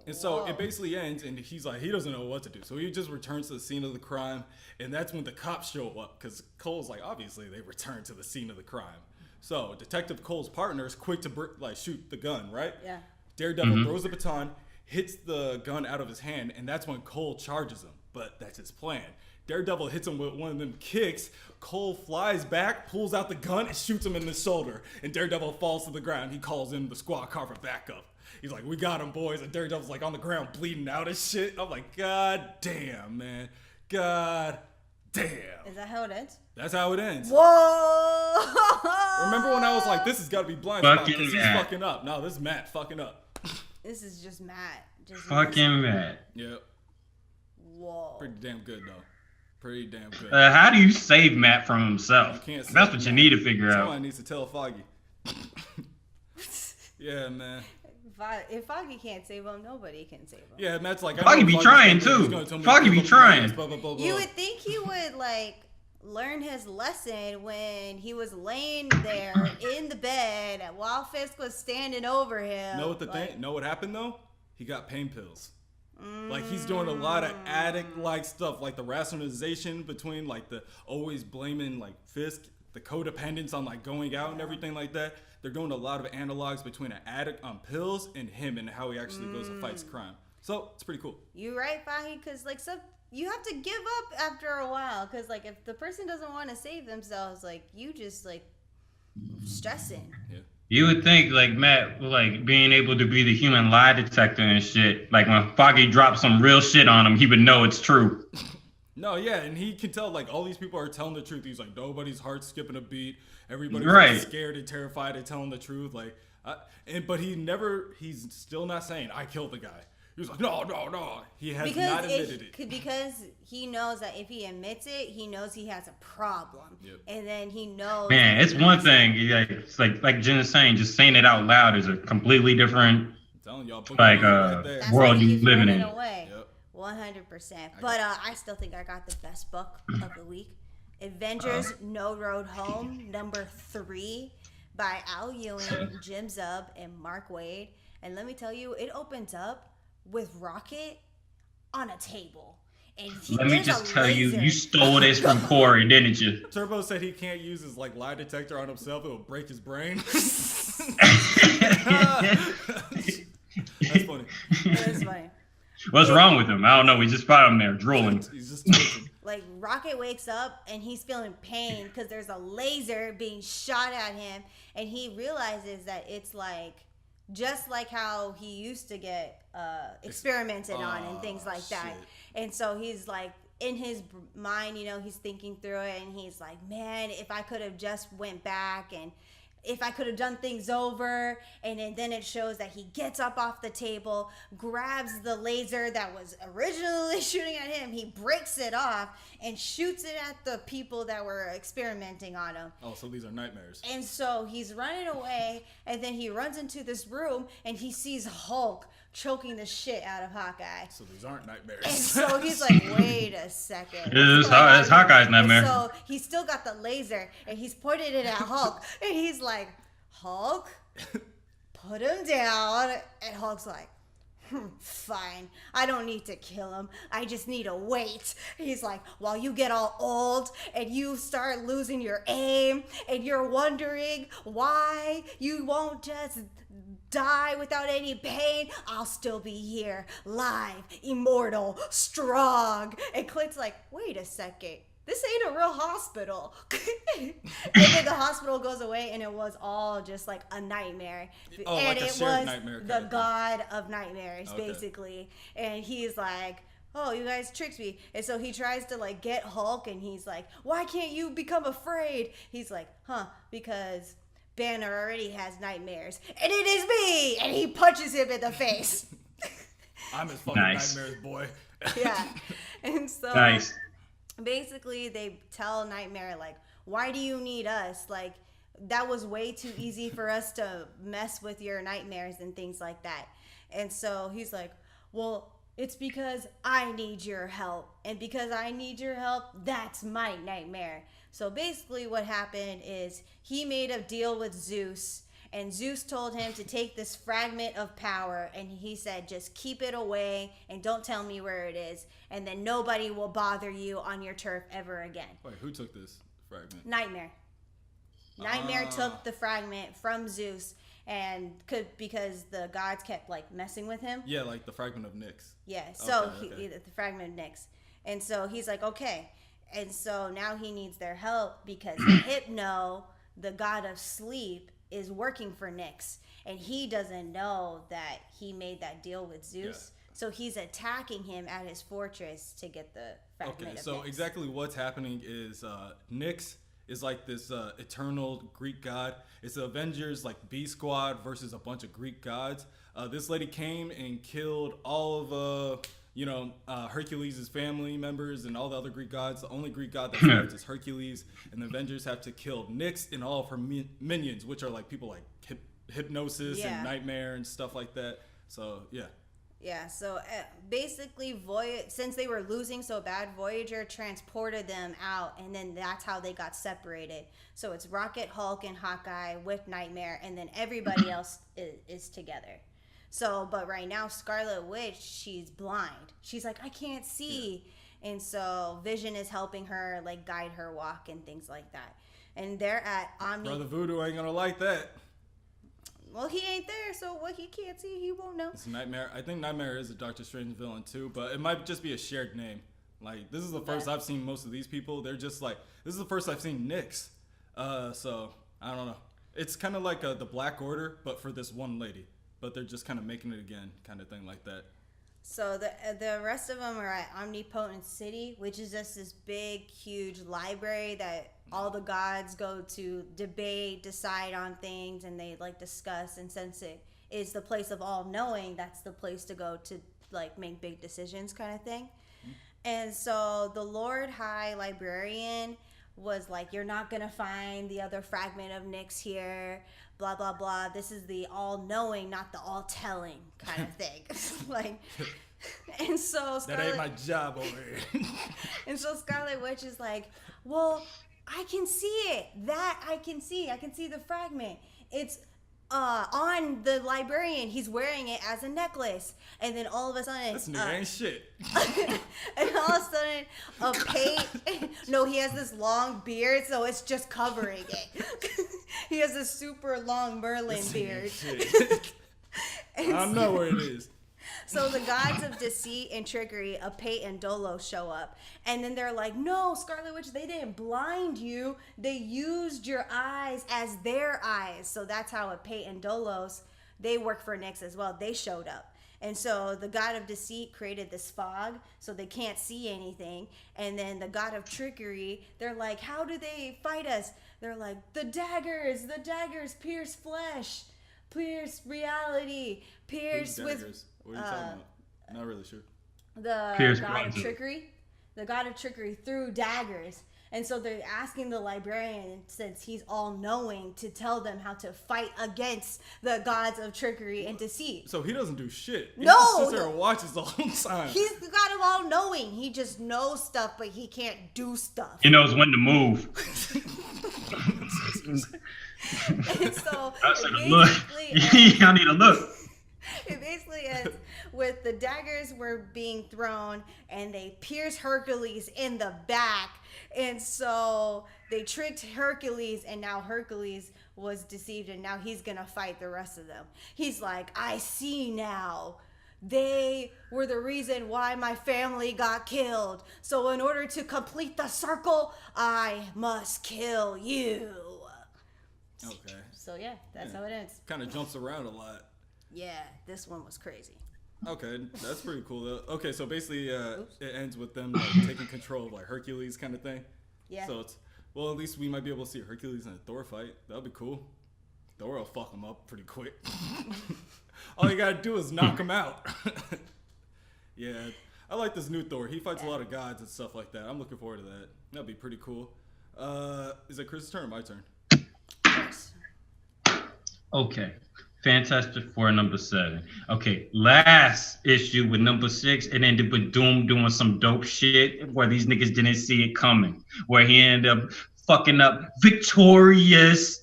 S3: And so it basically ends, and he's like, he doesn't know what to do. So he just returns to the scene of the crime, and that's when the cops show up, because Cole's like, obviously they return to the scene of the crime. So Detective Cole's partner is quick to shoot the gun, right?
S2: Yeah.
S3: Daredevil throws the baton, hits the gun out of his hand, and that's when Cole charges him. But that's his plan. Daredevil hits him with one of them kicks. Cole flies back, pulls out the gun, and shoots him in the shoulder. And Daredevil falls to the ground. He calls in the squad car for backup. He's like, we got him, boys. And Daredevil's like on the ground bleeding out and shit. I'm like, God damn, man. God damn.
S2: Is that how it ends?
S3: That's how it ends.
S2: Whoa!
S3: Remember when I was like, this has got to be blind spot because he's fucking up. No, this is Matt fucking up.
S2: This is just Matt.
S1: Fucking Matt.
S3: Yep.
S2: Whoa.
S3: Pretty damn good, though. Pretty damn good.
S1: How do you save Matt from himself?
S3: You can't.
S1: That's what you need to figure out.
S3: Someone needs to tell Foggy. Yeah, man.
S2: If Foggy can't save him, nobody can save him.
S3: Yeah, Matt's like,
S1: Foggy be trying too. Foggy be trying.
S3: Blah, blah, blah, blah.
S2: You would think he would like learn his lesson when he was laying there in the bed while Fisk was standing over him.
S3: Know what happened though? He got pain pills. Like he's doing a lot of addict-like stuff, like the rationalization between like the always blaming like Fisk, the codependence on like going out and everything like that. They're doing a lot of analogs between an addict on pills and him and how he actually goes and fights crime. So it's pretty cool.
S2: You right, Fahi? Because like you have to give up after a while. Because like if the person doesn't want to save themselves, like you just like stressing.
S3: Yeah.
S1: You would think like Matt, like being able to be the human lie detector and shit. Like when Foggy drops some real shit on him, he would know it's true.
S3: No, yeah, and he can tell like all these people are telling the truth. He's like, nobody's heart skipping a beat. Everybody's like, scared and terrified of telling the truth. Like, but he's still not saying I killed the guy. He was like, no. He has not admitted it.
S2: Because he knows that if he admits it, he knows he has a problem.
S3: Yep.
S2: And then he knows.
S1: Man, it's one thing. It's like Jen is saying, just saying it out loud is a completely different
S3: I'm telling y'all,
S1: world you living in.
S2: Away. Yep. 100%. But I still think I got the best book of the week. Avengers No Road Home, number 3 by Al Ewing, Jim Zub, and Mark Waid. And let me tell you, it opens up with Rocket on a table.
S1: Let me just tell you, you stole this from Corey, didn't you?
S3: Turbo said he can't use his like lie detector on himself; it will break his brain. That's funny.
S2: That's funny.
S1: What's wrong with him? I don't know. We just found him there drooling.
S3: He's just twitching.
S2: Like Rocket wakes up and he's feeling pain because there's a laser being shot at him, and he realizes that it's like just like how he used to get experimented on and things like that. And so he's like in his mind, you know, he's thinking through it, and he's like, man, if I could have just went back and if I could have done things over. And then it shows that he gets up off the table, grabs the laser that was originally shooting at him, he breaks it off and shoots it at the people that were experimenting on him.
S3: Oh, so these are nightmares.
S2: And so he's running away, and then he runs into this room and he sees Hulk choking the shit out of Hawkeye.
S3: So these aren't nightmares.
S2: And so he's like, wait a second.
S1: It's Hawkeye's nightmare.
S2: And so he's still got the laser, and he's pointed it at Hulk, and he's like, Hulk, put him down. And Hulk's like, fine, I don't need to kill him, I just need to wait. He's like, while you get all old and you start losing your aim and you're wondering why you won't just die without any pain, I'll still be here, live, immortal, strong. And Clint's like, wait a second, this ain't a real hospital. And then the hospital goes away, and it was all just like a nightmare.
S3: Oh,
S2: and
S3: like a
S2: it
S3: shared
S2: was
S3: nightmare
S2: the god of nightmares,
S3: Okay.
S2: basically. And he's like, oh, you guys tricked me. And so he tries to like get Hulk, and he's like, why can't you become afraid? He's like, because Banner already has nightmares, and it is me. And he punches him in the face.
S3: I'm his fucking nightmares, boy.
S2: Yeah. And so
S1: Nice.
S2: basically they tell Nightmare, like, why do you need us? Like, that was way too easy for us to mess with your nightmares and things like that. And so he's like, well, it's because I need your help. And because I need your help, that's my nightmare. So basically what happened is he made a deal with Zeus, and Zeus told him to take this fragment of power, and he said, just keep it away and don't tell me where it is, and then nobody will bother you on your turf ever again.
S3: Wait, who took this fragment?
S2: Nightmare. Nightmare took the fragment from Zeus, and because the gods kept like messing with him.
S3: Yeah, like the fragment of Nyx.
S2: Yeah, so
S3: Okay.
S2: the fragment of Nyx. And so he's like, okay. And so now he needs their help because Hypno, the god of sleep, is working for Nyx. And he doesn't know that he made that deal with Zeus.
S3: Yeah.
S2: So he's attacking him at his fortress to get the fragment
S3: Okay,
S2: of
S3: so
S2: Nyx.
S3: exactly what's happening is Nyx is like this eternal Greek god. It's the Avengers like B Squad versus a bunch of Greek gods. This lady came and killed all of Hercules' family members and all the other Greek gods. The only Greek god that's left is Hercules, and the Avengers have to kill Nyx and all of her minions, which are like people like Hypnosis and Nightmare and stuff like that. So yeah.
S2: Yeah, so basically, since they were losing so bad, Voyager transported them out, and then that's how they got separated. So it's Rocket, Hulk, and Hawkeye with Nightmare, and then everybody else is together. So, but right now, Scarlet Witch, she's blind. She's like, I can't see. Yeah. And so Vision is helping her, like, guide her walk and things like that. And they're at Omni.
S3: Brother Voodoo ain't gonna like that.
S2: Well, he ain't there, so what he can't see, he won't know.
S3: It's Nightmare. I think Nightmare is a Doctor Strange villain too, but it might just be a shared name. Like, this is the first I've seen most of these people. They're just like, this is the first I've seen Nyx. So, I don't know. It's kind of like the Black Order, but for this one lady. But they're just kind of making it again, kind of thing like that.
S2: So the rest of them are at Omnipotent City, which is just this big, huge library that all the gods go to debate, decide on things, and they like discuss. And since it is the place of all knowing, that's the place to go to like make big decisions, kind of thing. Mm-hmm. And so the Lord High Librarian was like, "You're not gonna find the other fragment of Nyx here. Blah blah blah. This is the all-knowing, not the all-telling kind of thing." Like, and so
S3: that ain't my job over here.
S2: And so Scarlet Witch is like, "Well, I can see it. That I can see. I can see the fragment. It's on the librarian. He's wearing it as a necklace, and then all of a sudden,
S3: This nigga ain't shit.
S2: and all of a sudden, a Pate. No, he has this long beard, so it's just covering it. He has a super long Merlin beard.
S3: I don't know where it is.
S2: So the gods of deceit and trickery, Pate and Dolo, show up. And then they're like, no, Scarlet Witch, they didn't blind you. They used your eyes as their eyes. So that's how Pate and Dolos, they work for Nyx as well. They showed up. And so the god of deceit created this fog so they can't see anything. And then the god of trickery, they're like, how do they fight us? They're like, the daggers pierce flesh, pierce reality, pierce with...
S3: What are you talking about? Not really sure.
S2: The
S1: Pierce
S2: god of trickery. The god of trickery threw daggers. And so they're asking the librarian, since he's all-knowing, to tell them how to fight against the gods of trickery and deceit.
S3: So he doesn't do shit. He
S2: No!
S3: just sits there and watches the whole time.
S2: He's the god of all-knowing. He just knows stuff, but he can't do stuff.
S1: He knows when to move.
S2: And so
S1: I said, look. Y'all need to look.
S2: it basically ends with the daggers were being thrown and they pierced Hercules in the back. And so they tricked Hercules, and now Hercules was deceived, and now he's going to fight the rest of them. He's like, I see now. They were the reason why my family got killed. So in order to complete the circle, I must kill you.
S3: Okay.
S2: So yeah, that's how it ends.
S3: Kind of jumps around a lot.
S2: Yeah, this one was crazy.
S3: Okay, that's pretty cool though. Okay, so basically it ends with them like taking control of like Hercules kind of thing.
S2: Yeah.
S3: So it's, well, at least we might be able to see Hercules in a Thor fight. That'll be cool. Thor will fuck him up pretty quick. All you gotta do is knock him out. Yeah, I like this new Thor. He fights a lot of gods and stuff like that. I'm looking forward to that. That'd be pretty cool. Is it Chris's turn or my turn?
S2: Yes.
S1: Okay. Fantastic Four number 7. Okay, last issue with number 6, it ended with Doom doing some dope shit where these niggas didn't see it coming. Where he ended up fucking up Victorious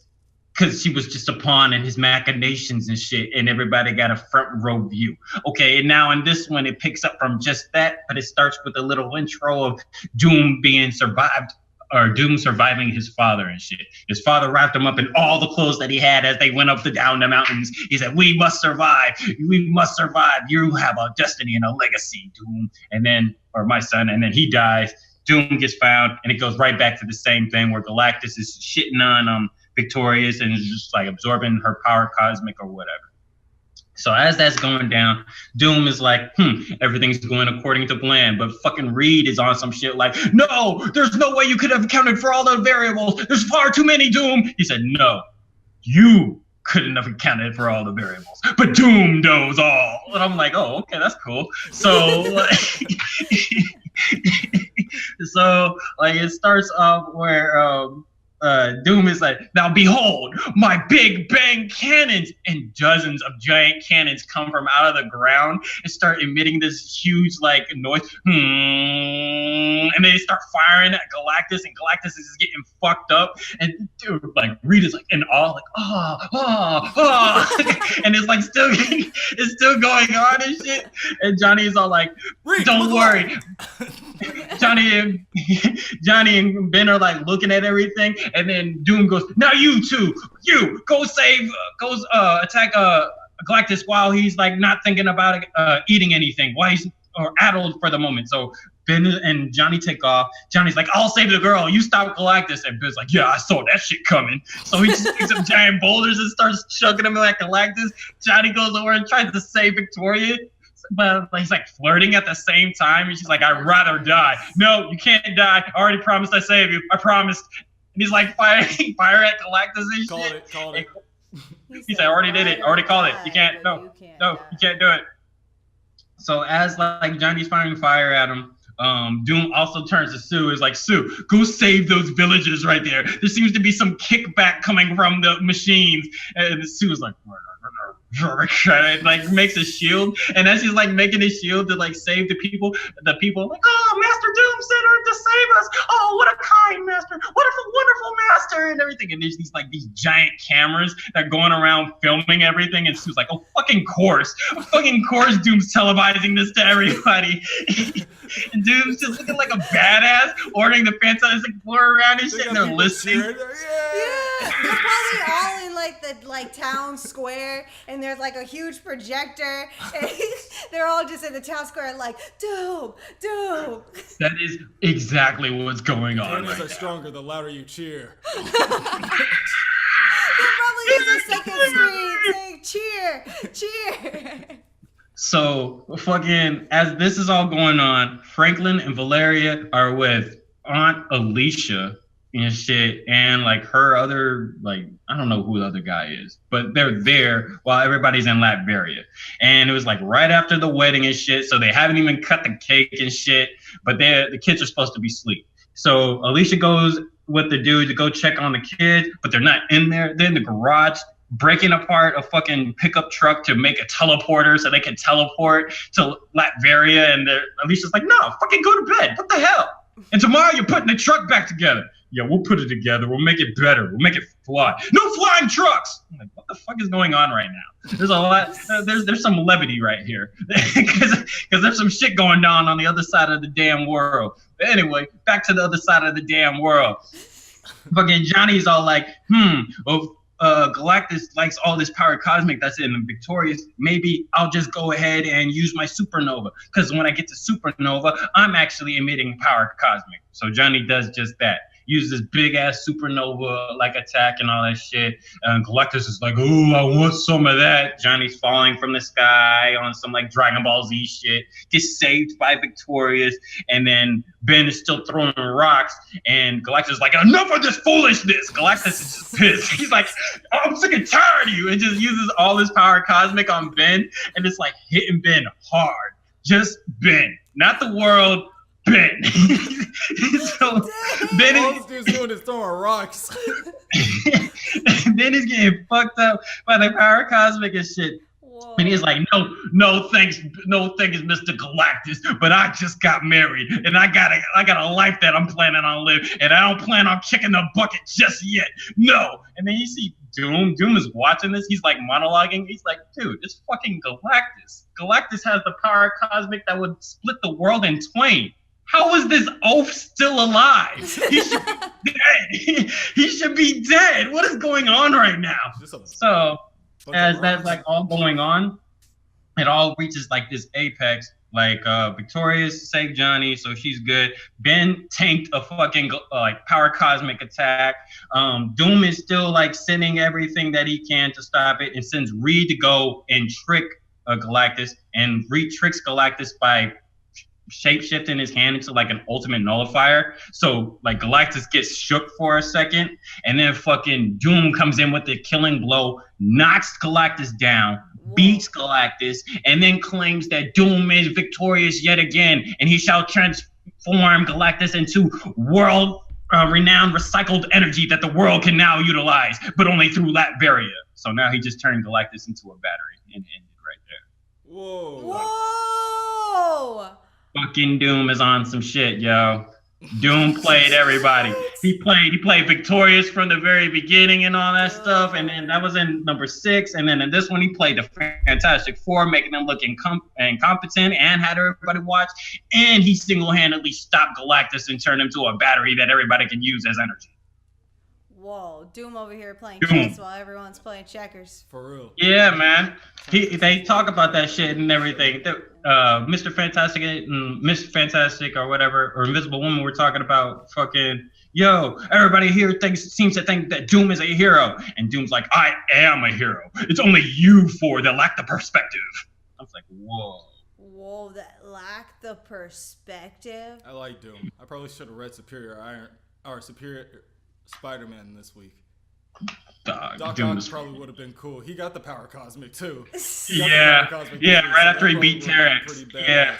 S1: because she was just a pawn in his machinations and shit, and everybody got a front row view. Okay, and now in this one, it picks up from just that, but it starts with a little intro of Doom being survived, or Doom surviving his father and shit. His father wrapped him up in all the clothes that he had as they went up down the mountains. He said, we must survive. We must survive. You have a destiny and a legacy, Doom. And then, or my son, and then he dies. Doom gets found, and it goes right back to the same thing where Galactus is shitting on Victorious and is just like absorbing her power cosmic or whatever. So as that's going down, Doom is like, everything's going according to plan. But fucking Reed is on some shit like, no, there's no way you could have accounted for all the variables. There's far too many, Doom. He said, no, you couldn't have accounted for all the variables. But Doom knows all. And I'm like, oh, okay, that's cool. So, it starts off where Doom is like, now behold, my big bang cannons, and dozens of giant cannons come from out of the ground and start emitting this huge like noise, and they start firing at Galactus, and Galactus is getting fucked up, and dude, like Reed is like in awe, like and it's like it's still going on and shit, and Johnny is all like, Reed, don't worry. Johnny and Ben are like looking at everything, and then Doom goes, now you two, go attack Galactus while he's like not thinking about eating anything, while he's addled for the moment. So Ben and Johnny take off. Johnny's like, I'll save the girl, you stop Galactus. And Ben's like, yeah, I saw that shit coming. So he just picks up giant boulders and starts chucking them at Galactus. Johnny goes over and tries to save Victoria, but he's like flirting at the same time, and she's like, I'd rather die. No, you can't die. I already promised I'd save you. I promised. And he's like fire at Galactus and shit.
S3: Called it.
S1: He said, I already did it. I already called it. You can't. You can't do it. So as like Johnny's firing fire at him, Doom also turns to Sue. Is like, Sue, go save those villagers right there. There seems to be some kickback coming from the machines. And Sue's like, like makes a shield, and as he's like making his shield to like save the people are like, oh, Master Doom said to save us. Oh, what a kind master. What a wonderful master and everything. And there's these giant cameras that are going around filming everything. And Sue's like, oh, fucking course. Doom's televising this to everybody. And Doom's just looking like a badass, ordering the Fantastic Four around and shit, and they're listening.
S2: Yeah, they're probably all in like the town square, and there's like a huge projector, and they're all just in the town square like, Doom.
S1: That is exactly what's going on.
S3: Cannons are stronger the louder you cheer.
S2: They probably use a second screen saying cheer.
S1: So fucking as this is all going on, Franklin and Valeria are with Aunt Alicia and shit, and like her other, like, I don't know who the other guy is, but they're there while everybody's in Latveria. And it was like right after the wedding and shit, so they haven't even cut the cake and shit, but the kids are supposed to be asleep. So Alicia goes with the dude to go check on the kids, but they're not in there. They're in the garage breaking apart a fucking pickup truck to make a teleporter so they can teleport to Latveria. And Alicia's like, no, fucking go to bed. What the hell? And tomorrow you're putting the truck back together. Yeah, we'll put it together. We'll make it better. We'll make it fly. No flying trucks! I'm like, what the fuck is going on right now? There's a lot. There's some levity right here. Because there's some shit going on the other side of the damn world. But anyway, back to the other side of the damn world. Fucking Johnny's all like, Galactus likes all this power cosmic that's in the Victorious. Maybe I'll just go ahead and use my supernova. Because when I get to supernova, I'm actually emitting power cosmic. So Johnny does just that. Use this big ass supernova like attack and all that shit. And Galactus is like, oh, I want some of that. Johnny's falling from the sky on some like Dragon Ball Z shit. Gets saved by Victorious. And then Ben is still throwing rocks. And Galactus is like, enough of this foolishness. Galactus is just pissed. He's like, oh, I'm sick and tired of you. And just uses all this power cosmic on Ben. And it's like hitting Ben hard. Just Ben. Not the world. Ben. So Ben
S3: all this dude's doing is throwing rocks.
S1: Ben is getting fucked up by the power cosmic and shit. Whoa. And he's like, no thanks, Mr. Galactus. But I just got married, and I got a life that I'm planning on living, and I don't plan on kicking the bucket just yet. No. And then you see Doom. Doom is watching this. He's like monologuing. He's like, dude, it's fucking Galactus. Galactus has the power cosmic that would split the world in twain. How is this oaf still alive? He should be dead. He should be dead. What is going on right now? So, as that's like all going on, it all reaches like this apex. Like Victorious saved Johnny, so she's good. Ben tanked a fucking like power cosmic attack. Doom is still like sending everything that he can to stop it, and sends Reed to go and trick Galactus, and Reed tricks Galactus by shape-shifting his hand into like an ultimate nullifier. So like Galactus gets shook for a second, and then fucking Doom comes in with the killing blow, knocks Galactus down, beats Galactus, and then claims that Doom is victorious yet again, and he shall transform Galactus into world renowned recycled energy that the world can now utilize, but only through Latveria. So now he just turned Galactus into a battery and ended right there.
S2: Whoa!
S1: Fucking Doom is on some shit, yo. Doom played everybody. He played Victorious from the very beginning and all that stuff, and then that was in number 6. And then in this one, he played the Fantastic Four, making them look incompetent, and had everybody watch. And he single-handedly stopped Galactus and turned him to a battery that everybody can use as energy.
S2: Whoa, Doom over here playing chess while everyone's playing checkers.
S3: For real.
S1: Yeah, man. They talk about that shit and everything. Mr. Fantastic and Miss Fantastic or whatever, or Invisible Woman were talking about fucking, yo, everybody here seems to think that Doom is a hero. And Doom's like, I am a hero. It's only you four that lack the perspective. I was like, whoa.
S2: Whoa, that lack the perspective?
S3: I like Doom. I probably should have read Superior Spider-Man this week. Doc Ock probably would have been cool. He got the power cosmic too.
S1: Yeah, right after he beat Terex. Yeah.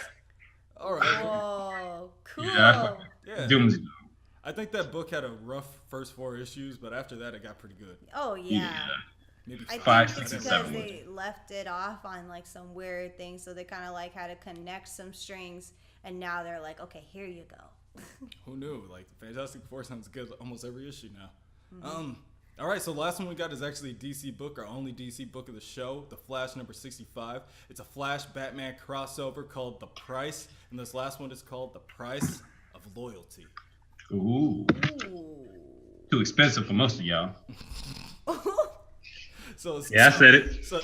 S3: All right.
S2: Whoa, cool.
S1: Yeah. Doom's.
S3: I think that book had a rough first 4 issues, but after that it got pretty good.
S2: Oh yeah.
S3: Maybe
S2: I
S1: 5,
S2: think
S1: 6,
S2: it's
S1: and
S2: because
S1: 7.
S2: they left it off on like some weird thing, so they kind of like had to connect some strings, and now they're like, okay, here you go.
S3: Who knew? Like, Fantastic Four sounds good almost every issue now. All right, so the last one we got is actually a DC book, our only DC book of the show, The Flash number 65. It's a Flash Batman crossover called The Price, and this last one is called The Price of Loyalty.
S1: Ooh. Too expensive for most of y'all.
S3: So
S1: I said it.
S3: So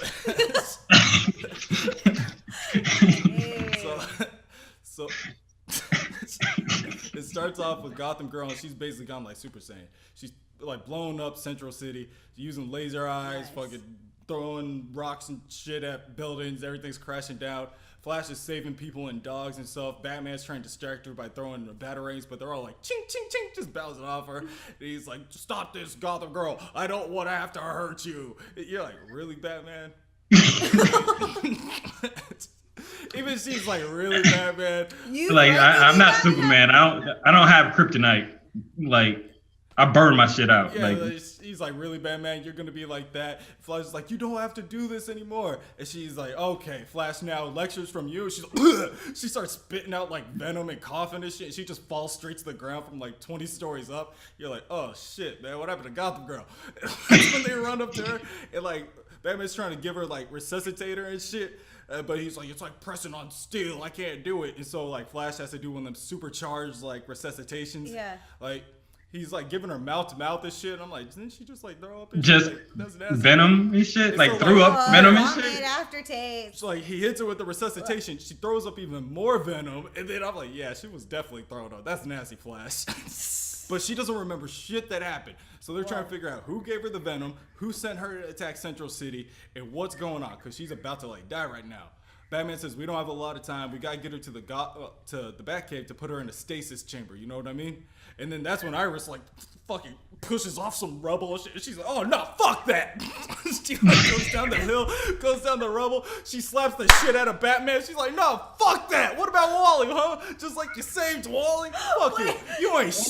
S3: it starts off with Gotham Girl, and she's basically gone like Super Saiyan. She's like blowing up Central City, using laser eyes, fucking throwing rocks and shit at buildings. Everything's crashing down. Flash is saving people and dogs and stuff. Batman's trying to distract her by throwing the batarangs, but they're all like ching ching ching, just bouncing off her. And he's like, "Stop this, Gotham Girl! I don't want to have to hurt you." You're like, "Really, Batman?" Even she's like, "Really, Batman?"
S1: I'm not Superman. I don't have kryptonite. Like, I burn my shit out.
S3: Yeah, he's like, "Really, Batman? You're gonna be like that?" Flash is like, "You don't have to do this anymore." And she's like, "Okay, Flash now lectures from you." She's like, she starts spitting out like venom and coughing and shit. And she just falls straight to the ground from like 20 stories up. You're like, "Oh shit, man, what happened to Gotham Girl?" That's when they run up to her and like Batman's trying to give her like resuscitator and shit. But he's like, "It's like pressing on steel. I can't do it." And so like Flash has to do one of them supercharged like resuscitations.
S2: Yeah.
S3: Like he's like giving her mouth to mouth and shit. I'm like, didn't she just like throw up and
S1: just
S3: shit? Like, that's nasty.
S1: venom and shit?
S3: And
S1: like
S3: so,
S1: threw up venom and shit?
S2: Aftertaste.
S3: So like he hits her with the resuscitation. She throws up even more venom. And then I'm like, yeah, she was definitely thrown up. That's nasty, Flash. But she doesn't remember shit that happened. So they're trying to figure out who gave her the venom, who sent her to attack Central City, and what's going on. Because she's about to like die right now. Batman says, "We don't have a lot of time. We gotta get her to the Batcave to put her in a stasis chamber." You know what I mean? And then that's when Iris like fucking pushes off some rubble and shit. She's like, "Oh no, fuck that!" She like goes down the hill, goes down the rubble. She slaps the shit out of Batman. She's like, "No, fuck that! What about Wally, huh? Just like you saved Wally? Fuck you! You ain't shit."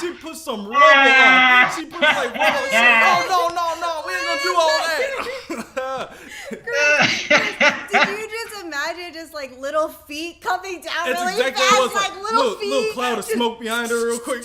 S3: She pushed some rubble on. She pushed like rubble. She's like, "Oh no, we ain't gonna do all that."
S2: Did you just imagine just like little feet coming down
S3: That's
S2: really
S3: exactly
S2: fast,
S3: what it was
S2: like little feet?
S3: Little cloud of smoke behind her real quick.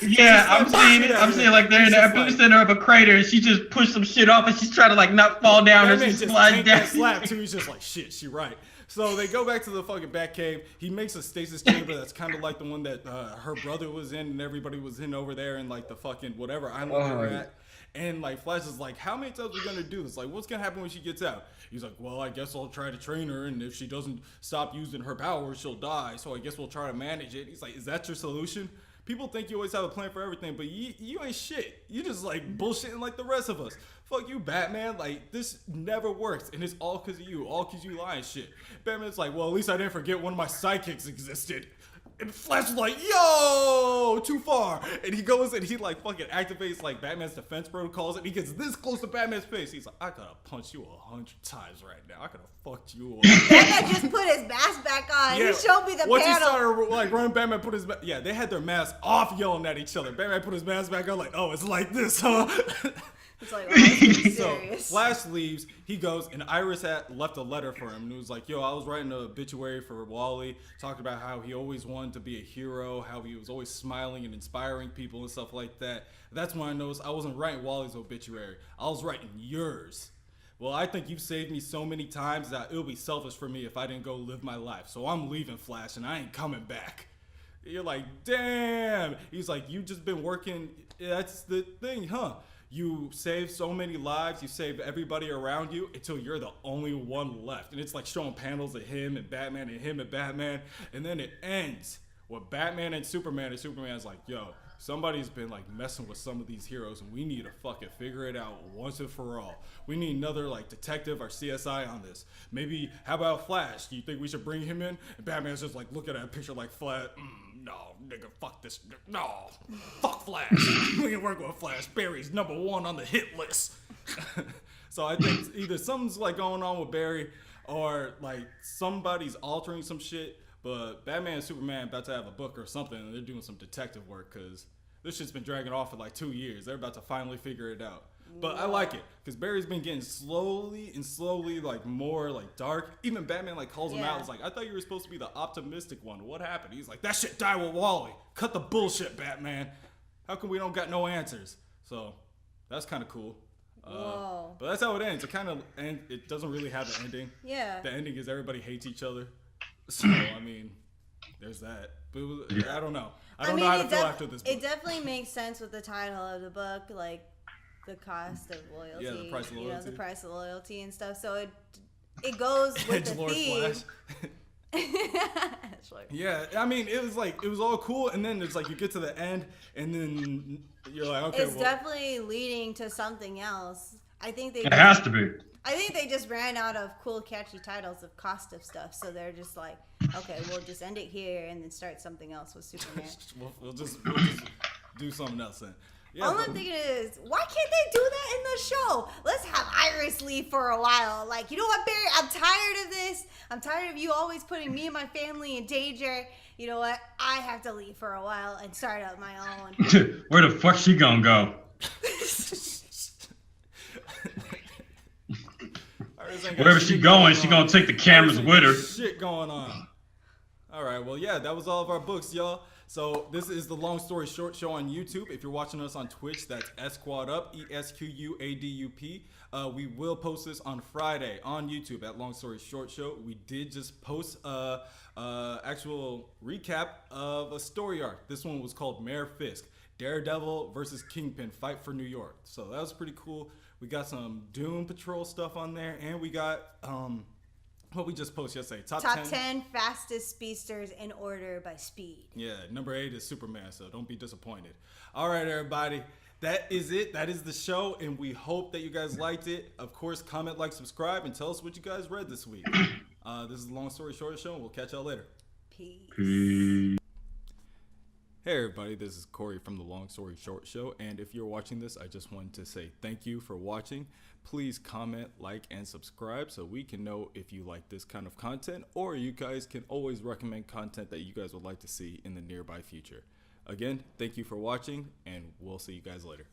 S1: Yeah, I'm seeing it. I'm seeing like they're in the epicenter of a crater and she just pushed some shit off and she's trying to like not fall down or she slides down.
S3: Slap too. He's just like, "Shit, she right." So they go back to the fucking Batcave. He makes a stasis chamber that's kind of like the one that her brother was in and everybody was in over there in like the fucking whatever island they were at. And like Flash is like, "How many times are we gonna do this? Like, what's gonna happen when she gets out?" He's like, "Well, I guess I'll try to train her, and if she doesn't stop using her powers, she'll die. So I guess we'll try to manage it." He's like, "Is that your solution?" People think you always have a plan for everything, but you ain't shit. You just like bullshitting like the rest of us. Fuck you, Batman. Like, this never works, and it's all because of you. All because you lying shit. Batman's like, "Well, at least I didn't forget one of my sidekicks existed." And Flash is like, "Yo, too far." And he goes and he like fucking activates like Batman's defense protocols and he gets this close to Batman's face. He's like, "I could have punched you 100 times right now. I could have fucked you up."
S2: Batman just put his mask back on.
S3: Yeah.
S2: He showed me the
S3: Once
S2: panel.
S3: he started like running, Batman put his yeah, they had their masks off yelling at each other. Batman put his mask back on like, "Oh, it's like this, huh?"
S2: It's like, oh, this is
S3: So
S2: serious.
S3: Flash leaves. He goes, and Iris had left a letter for him. And it was like, "Yo, I was writing an obituary for Wally. Talked about how he always wanted to be a hero, how he was always smiling and inspiring people and stuff like that. That's when I noticed I wasn't writing Wally's obituary. I was writing yours. Well, I think you've saved me so many times that it would be selfish for me if I didn't go live my life. So I'm leaving, Flash, and I ain't coming back." You're like, "Damn." He's like, "You just been working. That's the thing, huh? You save so many lives, you save everybody around you until you're the only one left." And it's like showing panels of him and Batman and him and Batman. And then it ends with Batman and Superman's like, "Yo, somebody's been like messing with some of these heroes and we need to fucking figure it out once and for all. We need another like detective or CSI on this. Maybe, how about Flash? Do you think we should bring him in?" And Batman's just like looking at a picture like, "Flash, no, nigga, fuck this. No, fuck Flash. We ain't working with Flash. Barry's #1 on the hit list." So I think either something's like going on with Barry or like somebody's altering some shit. But Batman and Superman about to have a book or something, and they're doing some detective work because this shit's been dragging off for like 2 years. They're about to finally figure it out. But I like it because Barry's been getting slowly like more like dark. Even Batman like calls him out. It's like, I thought you were supposed to be the optimistic one. What happened? He's like, that shit died with Wally. Cut the bullshit, Batman. How come we don't got no answers? So that's kind of cool.
S2: Whoa.
S3: But that's how it ends. It doesn't really have an ending.
S2: Yeah.
S3: The ending is everybody hates each other. So I mean, there's that. But I don't know. I don't know how to feel after this book.
S2: It definitely makes sense with the title of the book, like the cost of loyalty.
S3: Yeah, the price of loyalty.
S2: The price of loyalty and stuff. So it goes with the theme.
S3: Yeah, I mean, it was all cool, and then it's like you get to the end, and then you're like, okay,
S2: it's definitely leading to something else. I think
S1: it has to be.
S2: I think they just ran out of cool, catchy titles of cost of stuff, so they're just like, okay, we'll just end it here and then start something else with Superman.
S3: we'll just do something else then. Yeah,
S2: All I'm thinking is, why can't they do that in the show? Let's have Iris leave for a while. Like, you know what, Barry? I'm tired of this. I'm tired of you always putting me and my family in danger. You know what? I have to leave for a while and start up my own.
S1: Where the fuck she gonna go? Wherever she going, she gonna take the cameras with her.
S3: Shit going on. All right, well, yeah, that was all of our books, y'all. So this is the Long Story Short Show on YouTube. If you're watching us on Twitch, that's SQuadUp, ESQUADUP. We will post this on Friday on YouTube at Long Story Short Show. We did just post actual recap of a story arc. This one was called Mayor Fisk, Daredevil versus Kingpin, Fight for New York. So that was pretty cool. We got some Doom Patrol stuff on there, and we got what we just posted yesterday. Top
S2: 10 fastest speedsters in order by speed.
S3: Yeah, number 8 is Superman, so don't be disappointed. All right, everybody. That is it. That is the show, and we hope that you guys liked it. Of course, comment, like, subscribe, and tell us what you guys read this week. This is the Long Story Short Show, and we'll catch y'all later.
S2: Peace.
S3: Hey everybody, this is Corey from the Long Story Short Show, and if you're watching this, I just wanted to say thank you for watching. Please comment, like, and subscribe so we can know if you like this kind of content, or you guys can always recommend content that you guys would like to see in the nearby future. Again, thank you for watching, and we'll see you guys later.